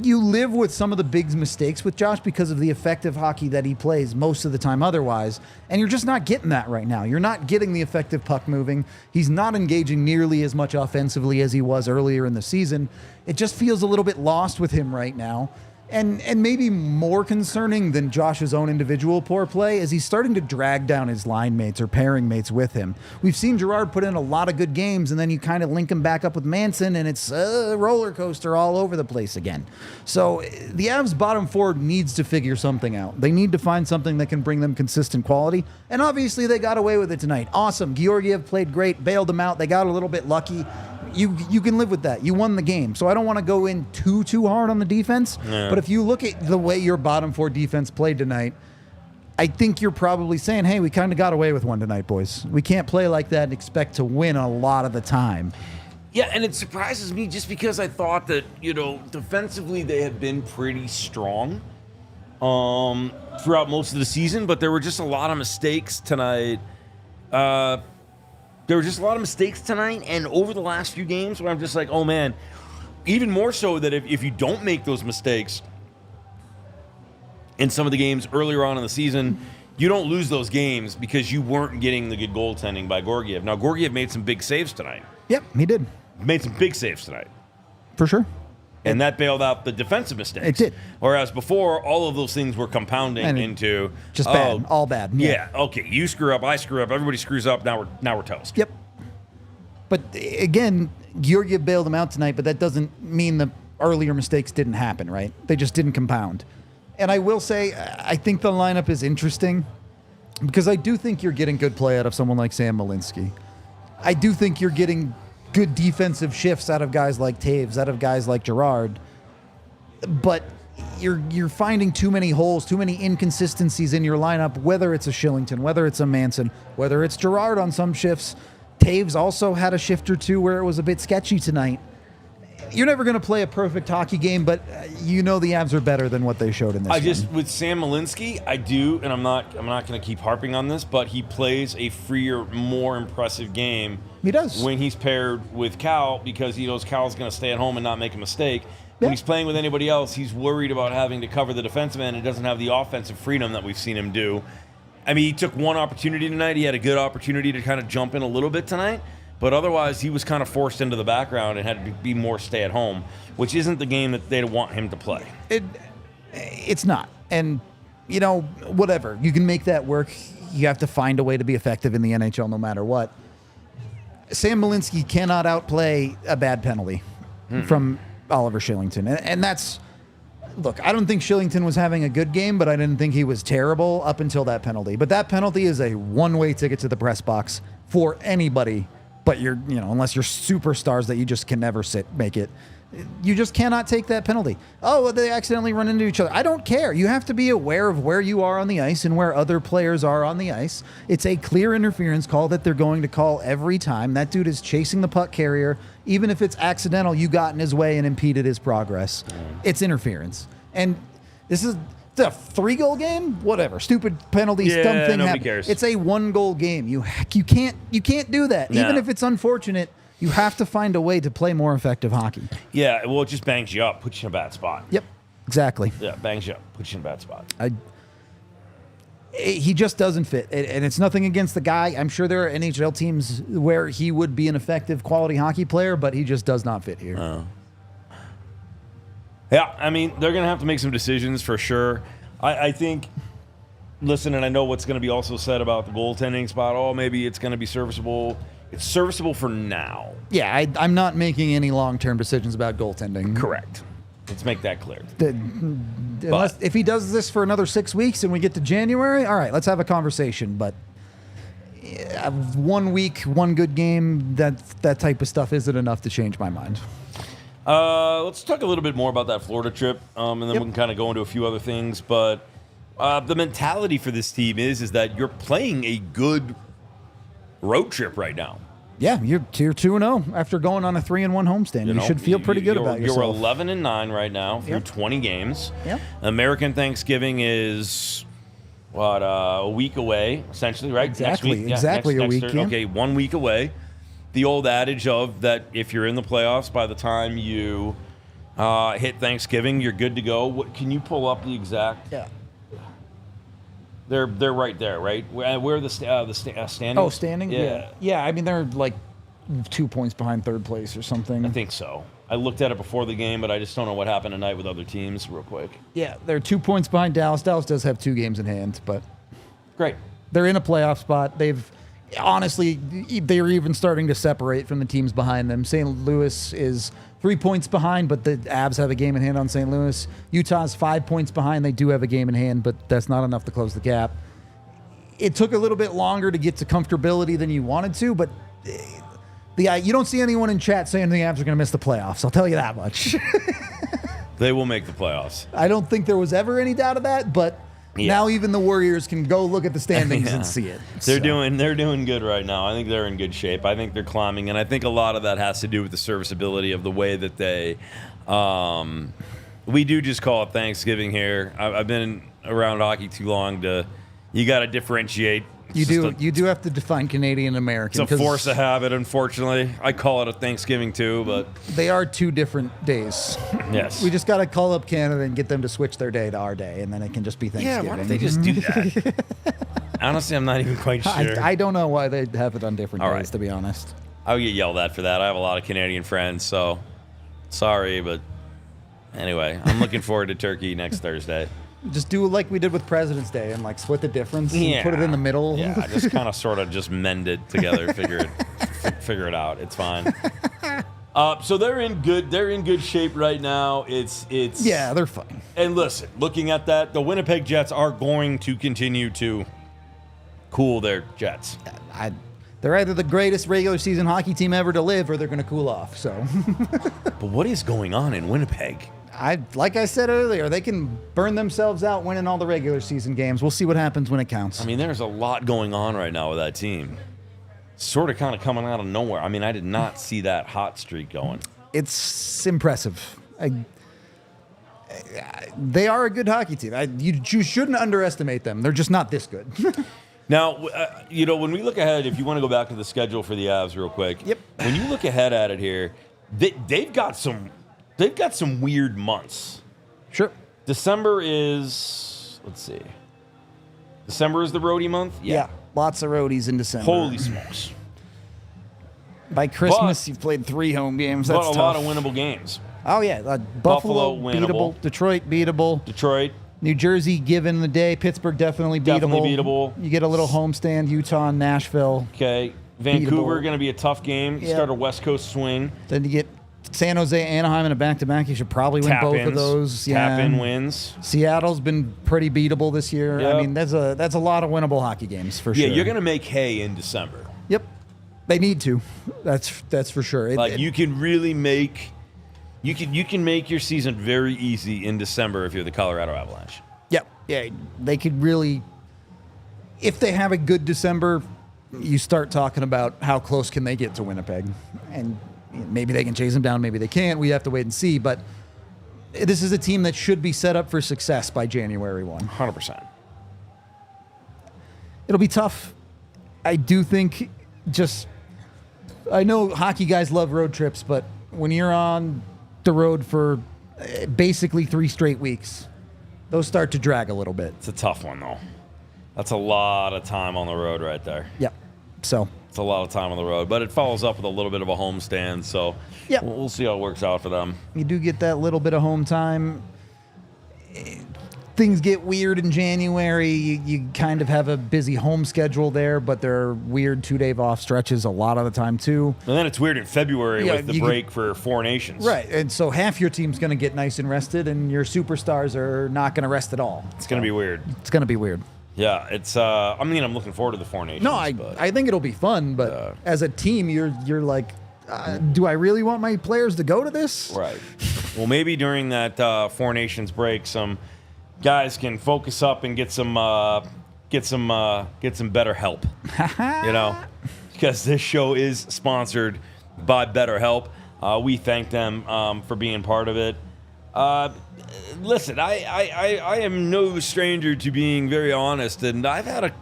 you live with some of the big mistakes with Josh because of the effective hockey that he plays most of the time otherwise. And you're just not getting that right now. You're not getting the effective puck moving. He's not engaging nearly as much offensively as he was earlier in the season. It just feels a little bit lost with him right now. And maybe more concerning than Josh's own individual poor play is he's starting to drag down his line mates or pairing mates with him. We've seen Girard put in a lot of good games, and then you kind of link him back up with Manson, and it's a roller coaster all over the place again. So the Avs bottom four needs to figure something out. They need to find something that can bring them consistent quality, and obviously they got away with it tonight. Awesome. Georgiev played great, bailed them out. They got a little bit lucky. You can live with that. You won the game. So I don't want to go in too hard on the defense. Yeah. But if you look at the way your bottom four defense played tonight, I think you're probably saying, hey, we kind of got away with one tonight, boys. We can't play like that and expect to win a lot of the time. Yeah, and it surprises me just because I thought that, defensively they had been pretty strong throughout most of the season, but there were just a lot of mistakes tonight. There were just a lot of mistakes tonight, and over the last few games where I'm just like, oh man, even more so that if you don't make those mistakes in some of the games earlier on in the season, you don't lose those games because you weren't getting the good goaltending by Georgiev. Now, Georgiev made some big saves tonight. Yep, he did. Made some big saves tonight. For sure. And that bailed out the defensive mistakes. It did. Whereas before, all of those things were compounding into just bad, all bad. Yeah. Okay. You screw up, I screw up, everybody screws up. Now we're toast. Yep. But again, Georgiev bailed them out tonight, but that doesn't mean the earlier mistakes didn't happen, right? They just didn't compound. And I will say, I think the lineup is interesting because I do think you're getting good play out of someone like Sam Malinsky. I do think you're getting good defensive shifts out of guys like Taves, out of guys like Girard, but you're finding too many holes, too many inconsistencies in your lineup, whether it's a Shillington, whether it's a Manson, whether it's Girard on some shifts. Taves also had a shift or two where it was a bit sketchy tonight. You're never going to play a perfect hockey game, but the Avs are better than what they showed in this one. With Sam Malinsky, I do, and I'm not going to keep harping on this, but he plays a freer, more impressive game. He does. When he's paired with Cale, because he knows Cale's going to stay at home and not make a mistake. When he's playing with anybody else, he's worried about having to cover the defensive end and doesn't have the offensive freedom that we've seen him do. I mean, he took one opportunity tonight. He had a good opportunity to kind of jump in a little bit tonight. But otherwise, he was kind of forced into the background and had to be more stay-at-home, which isn't the game that they want him to play. It's not. And, whatever. You can make that work. You have to find a way to be effective in the NHL no matter what. Sam Malinsky cannot outplay a bad penalty from Oliver Shillington. And that's... Look, I don't think Shillington was having a good game, but I didn't think he was terrible up until that penalty. But that penalty is a one-way ticket to the press box for anybody. But unless you're superstars that you just can never make it. You just cannot take that penalty. Oh, they accidentally run into each other. I don't care. You have to be aware of where you are on the ice and where other players are on the ice. It's a clear interference call that they're going to call every time. That dude is chasing the puck carrier. Even if it's accidental, you got in his way and impeded his progress. It's interference. And this is a 3-goal game? Whatever. Stupid penalty, dumb thing nobody cares. It's a 1-goal game. You can't do that. No. Even if it's unfortunate, you have to find a way to play more effective hockey. Yeah, well, it just bangs you up, puts you in a bad spot. Yep, exactly. Yeah, bangs you up, puts you in a bad spot. He just doesn't fit, and it's nothing against the guy. I'm sure there are NHL teams where he would be an effective quality hockey player, but he just does not fit here. Yeah, I mean, they're going to have to make some decisions for sure. I think, listen, and I know what's going to be also said about the goaltending spot. Oh, maybe it's going to be serviceable. It's serviceable for now. Yeah, I'm not making any long-term decisions about goaltending. Correct. Let's make that clear. If he does this for another 6 weeks and we get to January, all right, let's have a conversation. But 1 week, one good game, that type of stuff isn't enough to change my mind. Let's talk a little bit more about that Florida trip, and then we can kind of go into a few other things. But the mentality for this team is that you're playing a good road trip right now. Yeah, you're 2-0 after going on a 3-1 homestand. You should feel pretty good about yourself. You're 11-9 right now through 20 games. Yep. American Thanksgiving is a week away, essentially, right? Exactly. Next week? Exactly a week, yeah. Okay, 1 week away. The old adage of that if you're in the playoffs, by the time you hit Thanksgiving, you're good to go. Can you pull up the exact? Yeah. They're right there, right? Where are the standings? Oh, standing? Yeah. Yeah, I mean, they're like 2 points behind third place or something. I think so. I looked at it before the game, but I just don't know what happened tonight with other teams real quick. Yeah, they're 2 points behind Dallas. Dallas does have 2 games in hand, but Great. they're in a playoff spot. Honestly, they're even starting to separate from the teams behind them. St. Louis is 3 points behind, but the Avs have a game in hand on St. Louis. Utah's 5 points behind. They do have a game in hand, but that's not enough to close the gap. It took a little bit longer to get to comfortability than you wanted to, but you don't see anyone in chat saying the Avs are going to miss the playoffs. I'll tell you that much. They will make the playoffs. I don't think there was ever any doubt of that, but now even the Warriors can go look at the standings and see it. They're doing good right now. I think they're in good shape. I think they're climbing, and I think a lot of that has to do with the serviceability of the way that they. We do just call it Thanksgiving here. I've been around hockey too long to. You got to differentiate. You do have to define Canadian American. It's a force of habit, unfortunately. I call it a Thanksgiving too, but they are 2 different days. Yes. We just got to call up Canada and get them to switch their day to our day, and then it can just be Thanksgiving. Yeah, why don't they just do that? Honestly, I'm not even quite sure. I don't know why they have it on different days, to be honest. I'll get yelled at for that. I have a lot of Canadian friends, so sorry, but anyway, I'm looking forward to turkey next Thursday. Just do like we did with President's Day and like split the difference and put it in the middle. Yeah, just kind of sort of just mend it together, figure it out. It's fine. So they're in good shape right now. It's yeah, they're fine. And listen, looking at that, the Winnipeg Jets are going to continue to cool their jets. They're either the greatest regular season hockey team ever to live, or they're going to cool off. So, but what is going on in Winnipeg? Like I said earlier, they can burn themselves out winning all the regular season games. We'll see what happens when it counts. I mean, there's a lot going on right now with that team. Sort of kind of coming out of nowhere. I mean, I did not see that hot streak going. It's impressive. They are a good hockey team. You shouldn't underestimate them. They're just not this good. Now, when we look ahead, if you want to go back to the schedule for the Avs real quick. Yep. When you look ahead at it here, they've got some weird months. Sure. December is, let's see. December is the roadie month? Yeah. Lots of roadies in December. Holy smokes. By Christmas, you've played 3 home games. That's tough. a lot of winnable games. Oh, yeah. Buffalo beatable. Detroit beatable. Detroit. New Jersey, given the day. Pittsburgh, definitely beatable. Definitely beatable. You get a little homestand. Utah and Nashville. Okay. Vancouver, going to be a tough game. Yep. Start a West Coast swing. Then you get San Jose, Anaheim in a back-to-back. You should probably win both of those. Yeah. Tap-in wins. Seattle's been pretty beatable this year. Yep. I mean, that's a lot of winnable hockey games for sure. Yeah, you're going to make hay in December. Yep. They need to. That's for sure. You can really make you can make your season very easy in December if you're the Colorado Avalanche. Yep. Yeah, they could really, if they have a good December, you start talking about how close can they get to Winnipeg. And maybe they can chase them down, maybe they can't. We have to wait and see. But this is a team that should be set up for success by January 1. 100%. It'll be tough. I do think I know hockey guys love road trips, but when you're on the road for basically 3 straight weeks, those start to drag a little bit. It's a tough one, though. That's a lot of time on the road right there. Yep. So it's a lot of time on the road, but it follows up with a little bit of a homestand. So yep. We'll see how it works out for them. You do get that little bit of home time. Things get weird in January. You kind of have a busy home schedule there, but there are weird 2-day off stretches a lot of the time too. And then it's weird in February with the break for Four Nations. Right, and so half your team's going to get nice and rested, and your superstars are not going to rest at all. It's going to be weird. It's going to be weird. Yeah, it's. I'm looking forward to the Four Nations. No, I think it'll be fun, but as a team, you're like, do I really want my players to go to this? Right. Well, maybe during that Four Nations break, some guys can focus up and get some BetterHelp. Because this show is sponsored by BetterHelp. We thank them for being part of it. listen, I am no stranger to being very honest, and I've had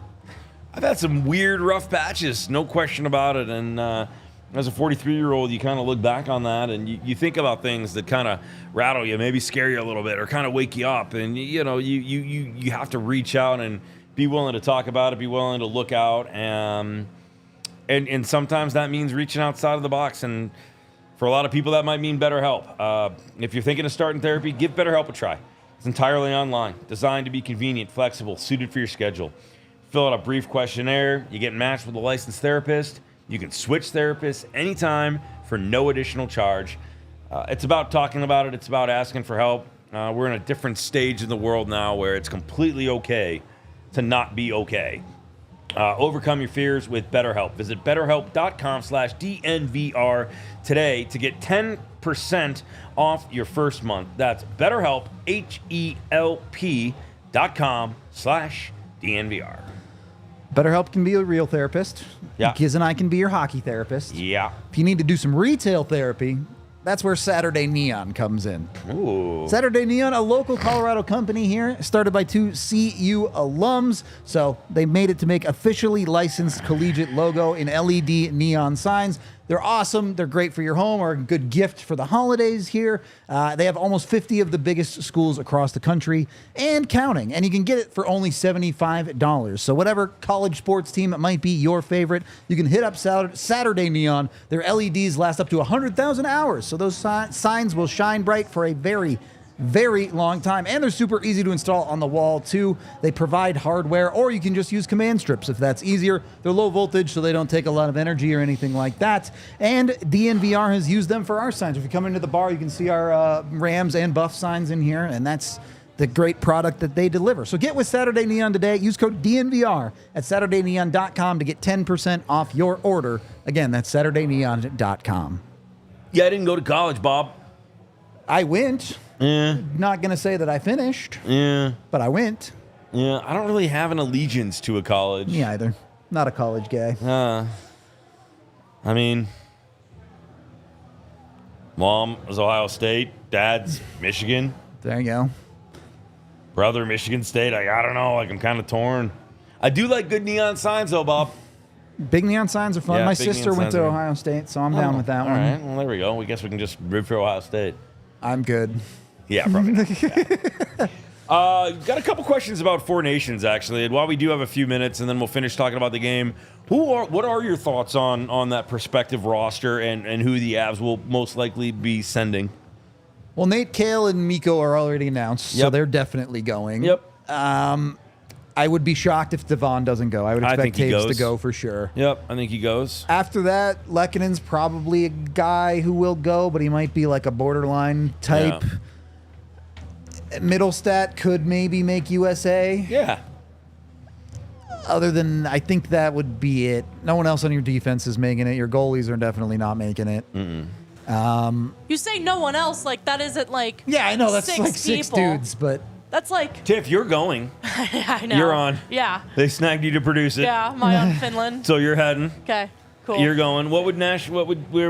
some weird, rough patches, no question about it. And as a 43-year-old, you kind of look back on that, and you think about things that kind of rattle you, maybe scare you a little bit, or kind of wake you up. And you have to reach out and be willing to talk about it, be willing to look out, and sometimes that means reaching outside of the box. And for a lot of people, that might mean BetterHelp. If you're thinking of starting therapy, give BetterHelp a try. It's entirely online, designed to be convenient, flexible, suited for your schedule. Fill out a brief questionnaire. You get matched with a licensed therapist. You can switch therapists anytime for no additional charge. It's about talking about it. It's about asking for help. We're in a different stage in the world now where it's completely okay to not be okay. Overcome your fears with BetterHelp. Visit BetterHelp.com/DNVR today to get 10% off your first month. That's BetterHelp, HELP.com/DNVR. BetterHelp can be a real therapist. Yeah. Kiz and I can be your hockey therapist. Yeah. If you need to do some retail therapy, that's where Saturday Neon comes in. Ooh. Saturday Neon, a local Colorado company here, started by 2 CU alums. So they made it to make officially licensed collegiate logo in LED neon signs. They're awesome. They're great for your home or a good gift for the holidays here. They have almost 50 of the biggest schools across the country and counting. And you can get it for only $75. So whatever college sports team it might be your favorite, you can hit up Saturday Neon. Their LEDs last up to 100,000 hours. So those signs will shine bright for a very long time, and they're super easy to install on the wall too. They provide hardware, or you can just use command strips if that's easier. They're low voltage, so they don't take a lot of energy or anything like that. And DNVR has used them for our signs. If you come into the bar, you can see our Rams and Buff signs in here, and that's the great product that they deliver. So get with Saturday Neon today. Use code DNVR at SaturdayNeon.com to get 10% off your order. Again, that's SaturdayNeon.com. Yeah, I didn't go to college, Bob. I went. Yeah. Not going to say that I finished. Yeah. But I went. Yeah, I don't really have an allegiance to a college. Me either. Not a college guy. I mean, mom was Ohio State, dad's Michigan. There you go. Brother, Michigan State. I don't know. I'm kind of torn. I do like good neon signs, though, Bob. Big neon signs are fun. Yeah, My big sister neon went to signs are- Ohio State, so I'm down with that All one. right. Well, there we go. We guess we can just root for Ohio State. I'm good. Yeah, probably not. Got a couple questions about Four Nations, actually. And while we do have a few minutes, and then we'll finish talking about the game, what are your thoughts on that prospective roster and who the Avs will most likely be sending? Well, Nate, Cale, and Mikko are already announced, so Yep. they're definitely going. Yep. I would be shocked if Devon doesn't go. I would I expect think he Taves to goes. go for sure. Yep, I think he goes. After that, Lekkonen's probably a guy who will go, but he might be like a borderline type. Yeah. Middlestat could maybe make USA. Yeah. Other than, I think that would be it. No one else on your defense is making it. Your goalies are definitely not making it. You say no one else, like that isn't like Yeah, I know that's six like six people. dudes, but That's like Tiff, you're going. I know. You're on. Yeah. They snagged you to produce it. Yeah, am I on Finland? So you're heading. Okay. Cool. You're going. Where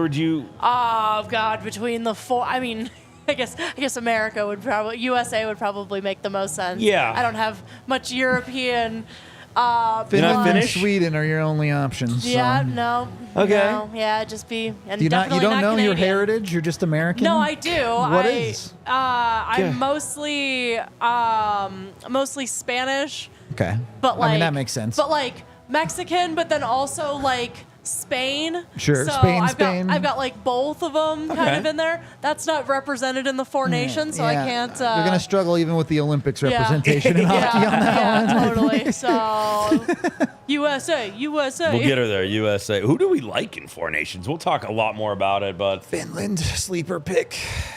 would you? Oh God, between the four, I mean, I guess America would probably, USA would probably make the most sense. Yeah. I don't have much European. not Finland and Finnish? Sweden are your only options. Yeah, so. no. Okay. No, yeah, just be. And You definitely don't not know your Canadian. heritage? You're just American? No, I do. What is? I'm mostly Spanish, Okay. but like I mean, that makes sense. But like Mexican, but then also like Spain. Sure, So Spain. I've got like both of them kind Okay. of in there. That's not represented in the Four Nations, so I Yeah. can't. You're going to struggle even with the Olympics representation in yeah, hockey on that yeah, one. totally. So USA. We'll get her there. USA. Who do we like in Four Nations? We'll talk a lot more about it, but Finland, sleeper pick.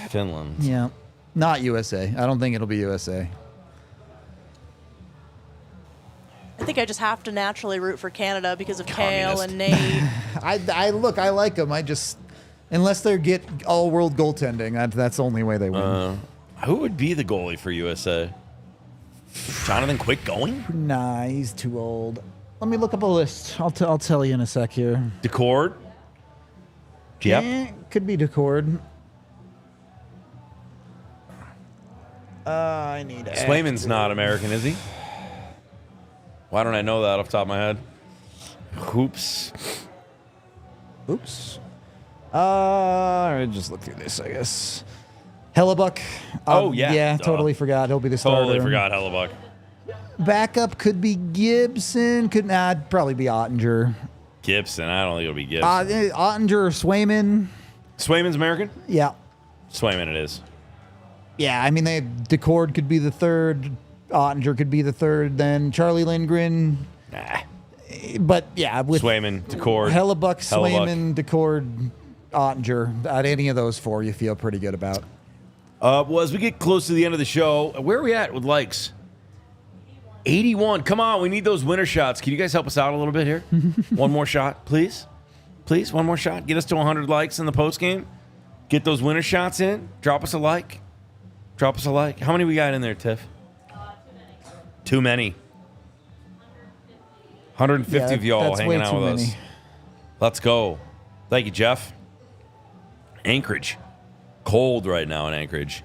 Finland. Yeah. Not USA. I don't think it'll be USA. I think I just have to naturally root for Canada because of Cale Communist. and Nate. I like them. I just, unless they get all world goaltending, that's the only way they win. Who would be the goalie for USA? Jonathan Quick going? Nah, he's too old. Let me look up a list. I'll tell you in a sec here. Decord? Yep. Could be Decord. I need Swayman's not American, is he? Why don't I know that off the top of my head? Oops. Just look through this, I guess. Hellebuck. Oh, yeah. Yeah, totally forgot. He'll be the starter. Totally forgot Hellebuck. Backup could be Gibson. It'd probably be Ottinger. Gibson. I don't think it'll be Gibson. Ottinger or Swayman. Swayman's American? Yeah. Swayman it is. Yeah, I mean, DeCord could be the third. Ottinger could be the third. Then Charlie Lindgren. Nah. But, yeah. With Swayman, DeCord. Hellebuck, Swayman, DeCord, Ottinger. At any of those four, you feel pretty good about. Well, as we get close to the end of the show, where are we at with likes? 81. Come on, we need those winner shots. Can you guys help us out a little bit here? One more shot, please. Please, one more shot. Get us to 100 likes in the post game. Get those winner shots in. Drop us a like. Drop us a like. How many we got in there, Tiff? Too many. 150 of y'all hanging out with us. Let's go. Thank you, Jeff. Anchorage. Cold right now in Anchorage.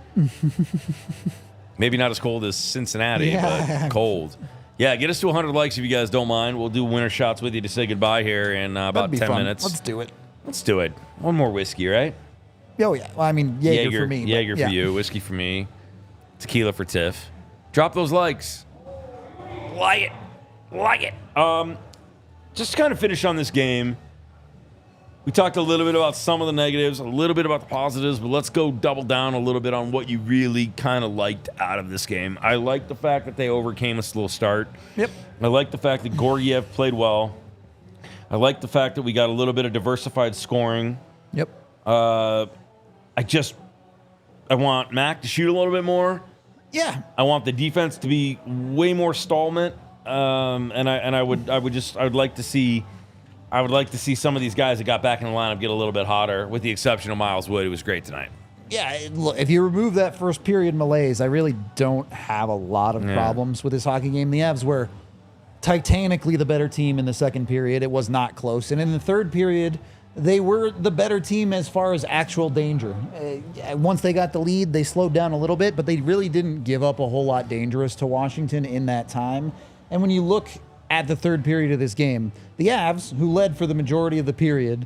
Maybe not as cold as Cincinnati, but cold. Yeah, get us to 100 likes if you guys don't mind. We'll do winner shots with you to say goodbye here in about 10 minutes. Let's do it. Let's do it. One more whiskey, right? Oh, yeah. Well, I mean, Jaeger for me. Jaeger for you, whiskey for me, tequila for Tiff. Drop those likes. Like it. Like it. Just to kind of finish on this game, we talked a little bit about some of the negatives, a little bit about the positives, but let's go double down a little bit on what you really kind of liked out of this game. I like the fact that they overcame a slow start. Yep. I like the fact that Georgiev played well. I like the fact that we got a little bit of diversified scoring. Yep. I want Mac to shoot a little bit more. Yeah. I want the defense to be way more stallment. I would like to see some of these guys that got back in the lineup get a little bit hotter, with the exception of Miles Wood, who was great tonight. Yeah, look, if you remove that first period malaise, I really don't have a lot of problems with this hockey game. The Avs were titanically the better team in the second period. It was not close. And in the third period, they were the better team as far as actual danger. Once they got the lead, they slowed down a little bit, but they really didn't give up a whole lot dangerous to Washington in that time. And when you look at the third period of this game, the Avs, who led for the majority of the period,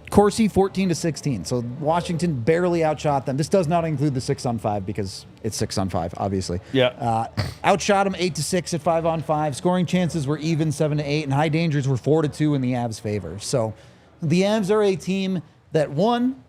Corsi 14-16. So Washington barely outshot them. This does not include the 6-on-5 because it's 6-on-5, obviously. Yeah. Outshot them 8-6 at 5-on-5. Scoring chances were even 7-8, and high dangers were 4-2 in the Avs' favor. So the Avs are a team that, one,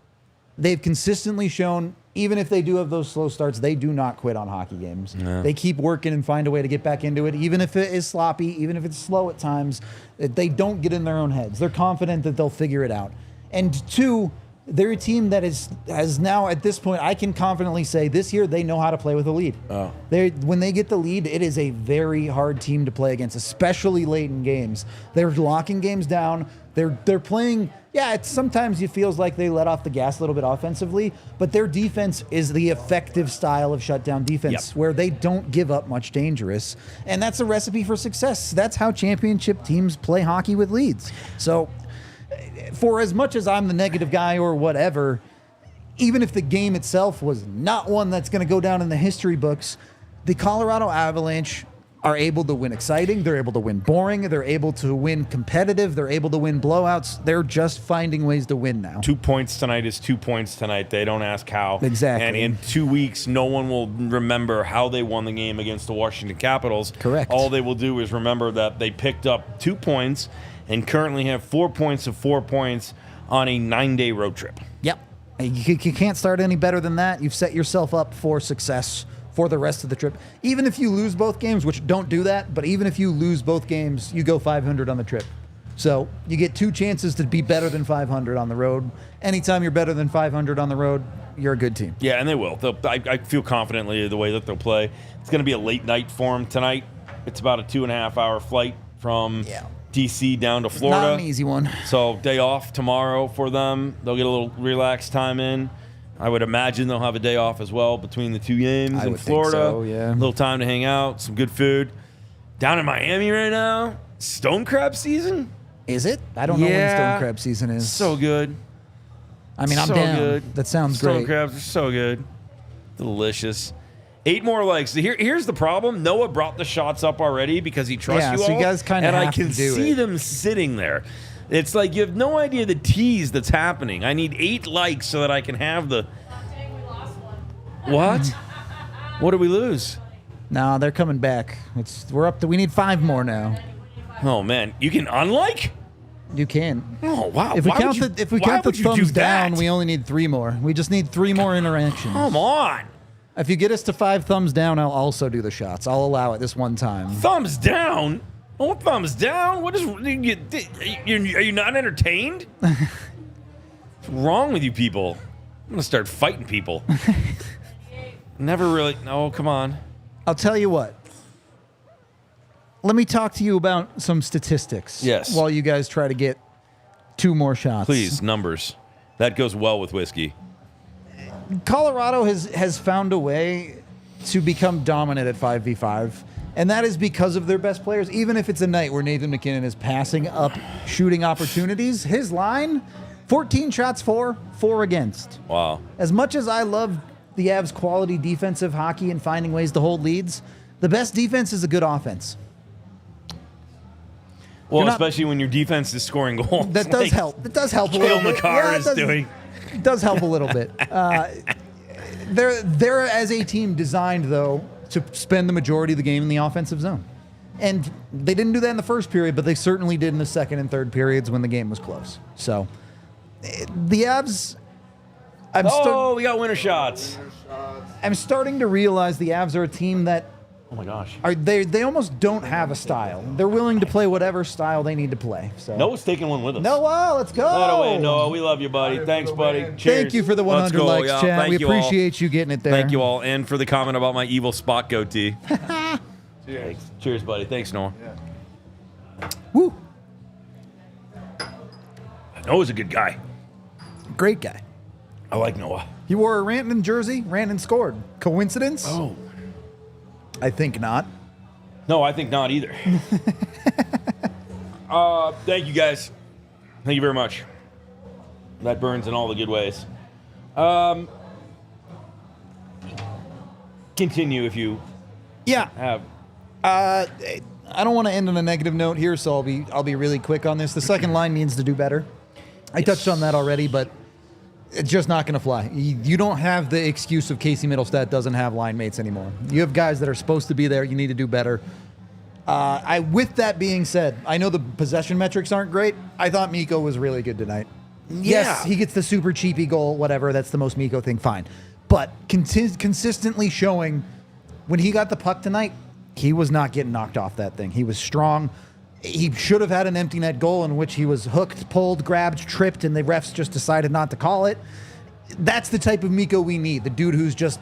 they've consistently shown, even if they do have those slow starts, they do not quit on hockey games. No. They keep working and find a way to get back into it, even if it is sloppy, even if it's slow at times. They don't get in their own heads. They're confident that they'll figure it out. And two, they're a team that has now, at this point, I can confidently say this year they know how to play with a lead. Oh. When they get the lead, it is a very hard team to play against, especially late in games. They're locking games down. They're playing. Yeah, sometimes it feels like they let off the gas a little bit offensively, but their defense is the effective style of shutdown defense, where they don't give up much dangerous, and that's a recipe for success. That's how championship teams play hockey with leads. So, for as much as I'm the negative guy or whatever, even if the game itself was not one that's going to go down in the history books, the Colorado Avalanche are able to win exciting. They're able to win boring. They're able to win competitive. They're able to win blowouts. They're just finding ways to win now. 2 points tonight is 2 points tonight. They don't ask how. Exactly. And in 2 weeks, no one will remember how they won the game against the Washington Capitals. Correct. All they will do is remember that they picked up 2 points and currently have 4 points of 4 points on a 9-day road trip. Yep. You can't start any better than that. You've set yourself up for success for the rest of the trip. Even if you lose both games, which don't do that, but even if you lose both games, you go 500 on the trip. So you get 2 chances to be better than 500 on the road. Anytime you're better than 500 on the road, you're a good team. Yeah, and they will. I feel confidently the way that they'll play. It's going to be a late night for them tonight. It's about a 2.5-hour flight from D.C. down to Florida. Not an easy one. So day off tomorrow for them. They'll get a little relaxed time in. I would imagine they'll have a day off as well between the 2 games in Florida. Think so, yeah. A little time to hang out, some good food. Down in Miami right now, stone crab season. Is it? I don't know when stone crab season is. So good. I mean, I'm down. Good. That sounds great. Stone crabs are so good. Delicious. 8 more likes. So here's the problem. Noah brought the shots up already because he trusts you so all. you guys kinda and I have to can do see it. them sitting there. It's like you have no idea the tease that's happening. I need 8 likes so that I can have the... What? What did we lose? No, they're coming back. We're up to. We need 5 more now. Oh, man. You can unlike? You can. Oh, wow. If we Why count would the you- why would you do thumbs down, that? we only need 3 more. We just need 3 more interactions. Come on. If you get us to 5 thumbs down, I'll also do the shots. I'll allow it this one time. Thumbs down? Oh, thumbs down? What is... Are you not entertained? What's wrong with you people? I'm going to start fighting people. Never really... Oh, come on. I'll tell you what. Let me talk to you about some statistics. Yes. While you guys try to get 2 more shots. Please, numbers. That goes well with whiskey. Colorado has found a way to become dominant at 5v5, and that is because of their best players. Even if it's a night where Nathan MacKinnon is passing up shooting opportunities, his line, 14 shots for, 4 against. Wow. As much as I love the Avs' quality defensive hockey and finding ways to hold leads, the best defense is a good offense. Well, You're not- especially when your defense is scoring goals. That does like help. That does help a Cale little bit. Makar it is doing. It does help a little bit. They're as a team designed, though, to spend the majority of the game in the offensive zone. And they didn't do that in the first period, but they certainly did in the second and third periods when the game was close. So, the Avs... We got winner shots. I'm starting to realize the Avs are a team that Oh my gosh. they almost don't have a style. They're willing to play whatever style they need to play. So Noah's taking one with us. Noah, let's go. By the way, Noah, we love you, buddy. Thanks, buddy. Cheers. Thank you for the Let's 100 go, likes, y'all. chat. Thank We you all. appreciate you getting it there. Thank you all, and for the comment about my evil spot goatee. Cheers. Cheers, buddy. Thanks, Noah. Woo. Noah's a good guy. Great guy. I like Noah. He wore a Rantanen jersey. Rantanen scored. Coincidence? Oh. I think not. No, I think not either. Thank you, guys. Thank you very much. That burns in all the good ways. Continue if you Yeah. have. I don't want to end on a negative note here, so I'll be really quick on this. The second line needs to do better. I touched on that already, but it's just not going to fly. You don't have the excuse of Casey Middlestat doesn't have line mates anymore. You have guys that are supposed to be there. You need to do better. With that being said, I know the possession metrics aren't great. I thought Mikko was really good tonight. Yes, he gets the super cheapy goal, whatever. That's the most Mikko thing, fine. But consistently showing when he got the puck tonight, he was not getting knocked off that thing. He was strong. He should have had an empty net goal in which he was hooked, pulled, grabbed, tripped, and the refs just decided not to call it. That's the type of Mikko we need. The dude who's just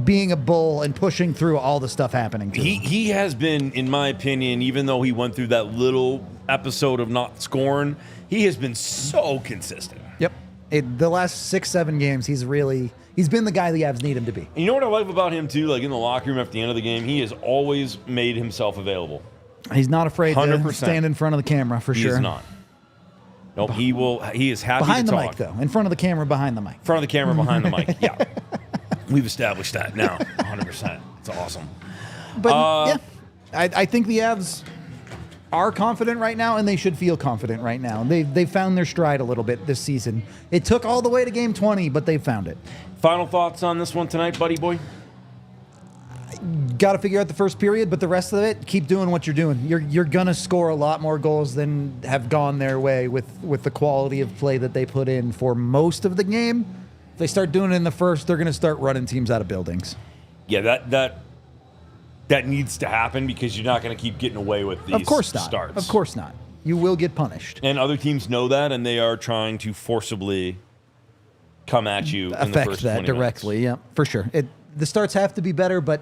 being a bull and pushing through all the stuff happening to him. He has been, in my opinion, even though he went through that little episode of not scoring, he has been so consistent. Yep. The last 6-7 games, he's been the guy the Avs need him to be. And you know what I love about him, too? Like, in the locker room after the end of the game, he has always made himself available. He's not afraid 100%. to stand in front of the camera, for sure. He is not. Nope, he will. He is happy Behind to the talk. mic, though. In front of the camera, behind the mic. In front of the camera, behind the mic. Yeah. We've established that now. 100%. It's awesome. But, yeah, I think the Avs are confident right now, and they should feel confident right now. They've found their stride a little bit this season. It took all the way to game 20, but they found it. Final thoughts on this one tonight, buddy boy? Got to figure out the first period, but the rest of it, keep doing what you're doing. You're gonna score a lot more goals than have gone their way with the quality of play that they put in for most of the game. If they start doing it in the first, they're gonna start running teams out of buildings. Yeah, that needs to happen because you're not going to keep getting away with these Of course not. starts. Of course not. You will get punished. And other teams know that, and they are trying to forcibly come at you in the Affect first that 20 directly. minutes. Yeah, for sure. The starts have to be better, but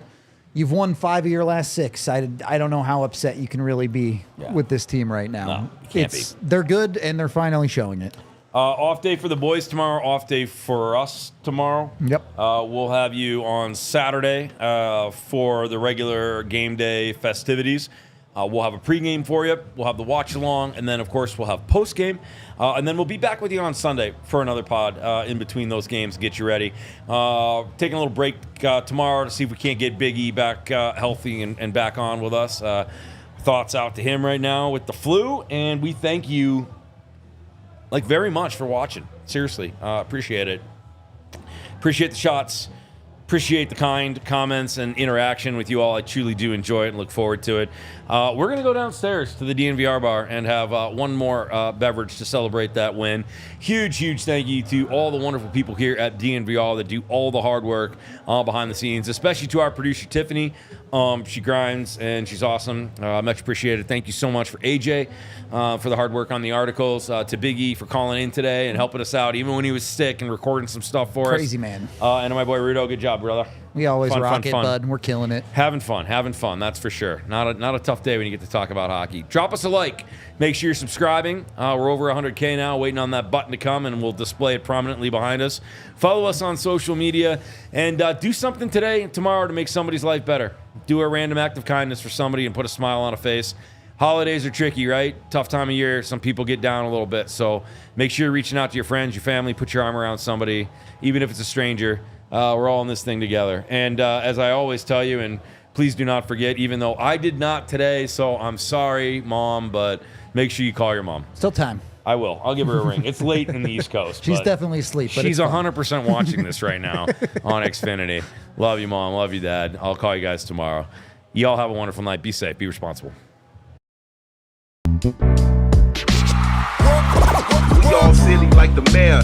you've won 5 of your last 6. I don't know how upset you can really be with this team right now. No, you can't be. They're good, and they're finally showing it. Off day for the boys tomorrow. Off day for us tomorrow. Yep. We'll have you on Saturday for the regular game day festivities. We'll have a pregame for you. We'll have the watch along, and then of course we'll have postgame, and then we'll be back with you on Sunday for another pod in between those games. Get you ready. Taking a little break tomorrow to see if we can't get Big E back healthy and back on with us. Thoughts out to him right now with the flu, and we thank you very much for watching. Seriously, appreciate it. Appreciate the shots. Appreciate the kind comments and interaction with you all. I truly do enjoy it and look forward to it. We're going to go downstairs to the DNVR bar and have one more beverage to celebrate that win. Huge thank you to all the wonderful people here at DNVR that do all the hard work behind the scenes, especially to our producer, Tiffany. She grinds, and she's awesome. Much appreciated. Thank you so much for AJ for the hard work on the articles, to Big E for calling in today and helping us out, even when he was sick and recording some stuff for us. Crazy man. And to my boy Rudo, good job, brother. We always rock it, bud, and we're killing it. Having fun, that's for sure. Not a tough day when you get to talk about hockey. Drop us a like. Make sure you're subscribing. We're over 100K now, waiting on that button to come, and we'll display it prominently behind us. Follow us on social media, and do something today and tomorrow to make somebody's life better. Do a random act of kindness for somebody and put a smile on a face. Holidays are tricky, right? Tough time of year. Some people get down a little bit, so make sure you're reaching out to your friends, your family. Put your arm around somebody, even if it's a stranger. We're all in this thing together. And as I always tell you, and please do not forget, even though I did not today, so I'm sorry, Mom, but make sure you call your mom. Still time. I will. I'll give her a ring. It's late in the East Coast. She's definitely asleep. But she's 100% watching this right now on Xfinity. Love you, Mom. Love you, Dad. I'll call you guys tomorrow. You all have a wonderful night. Be safe. Be responsible. We all silly like the mayor.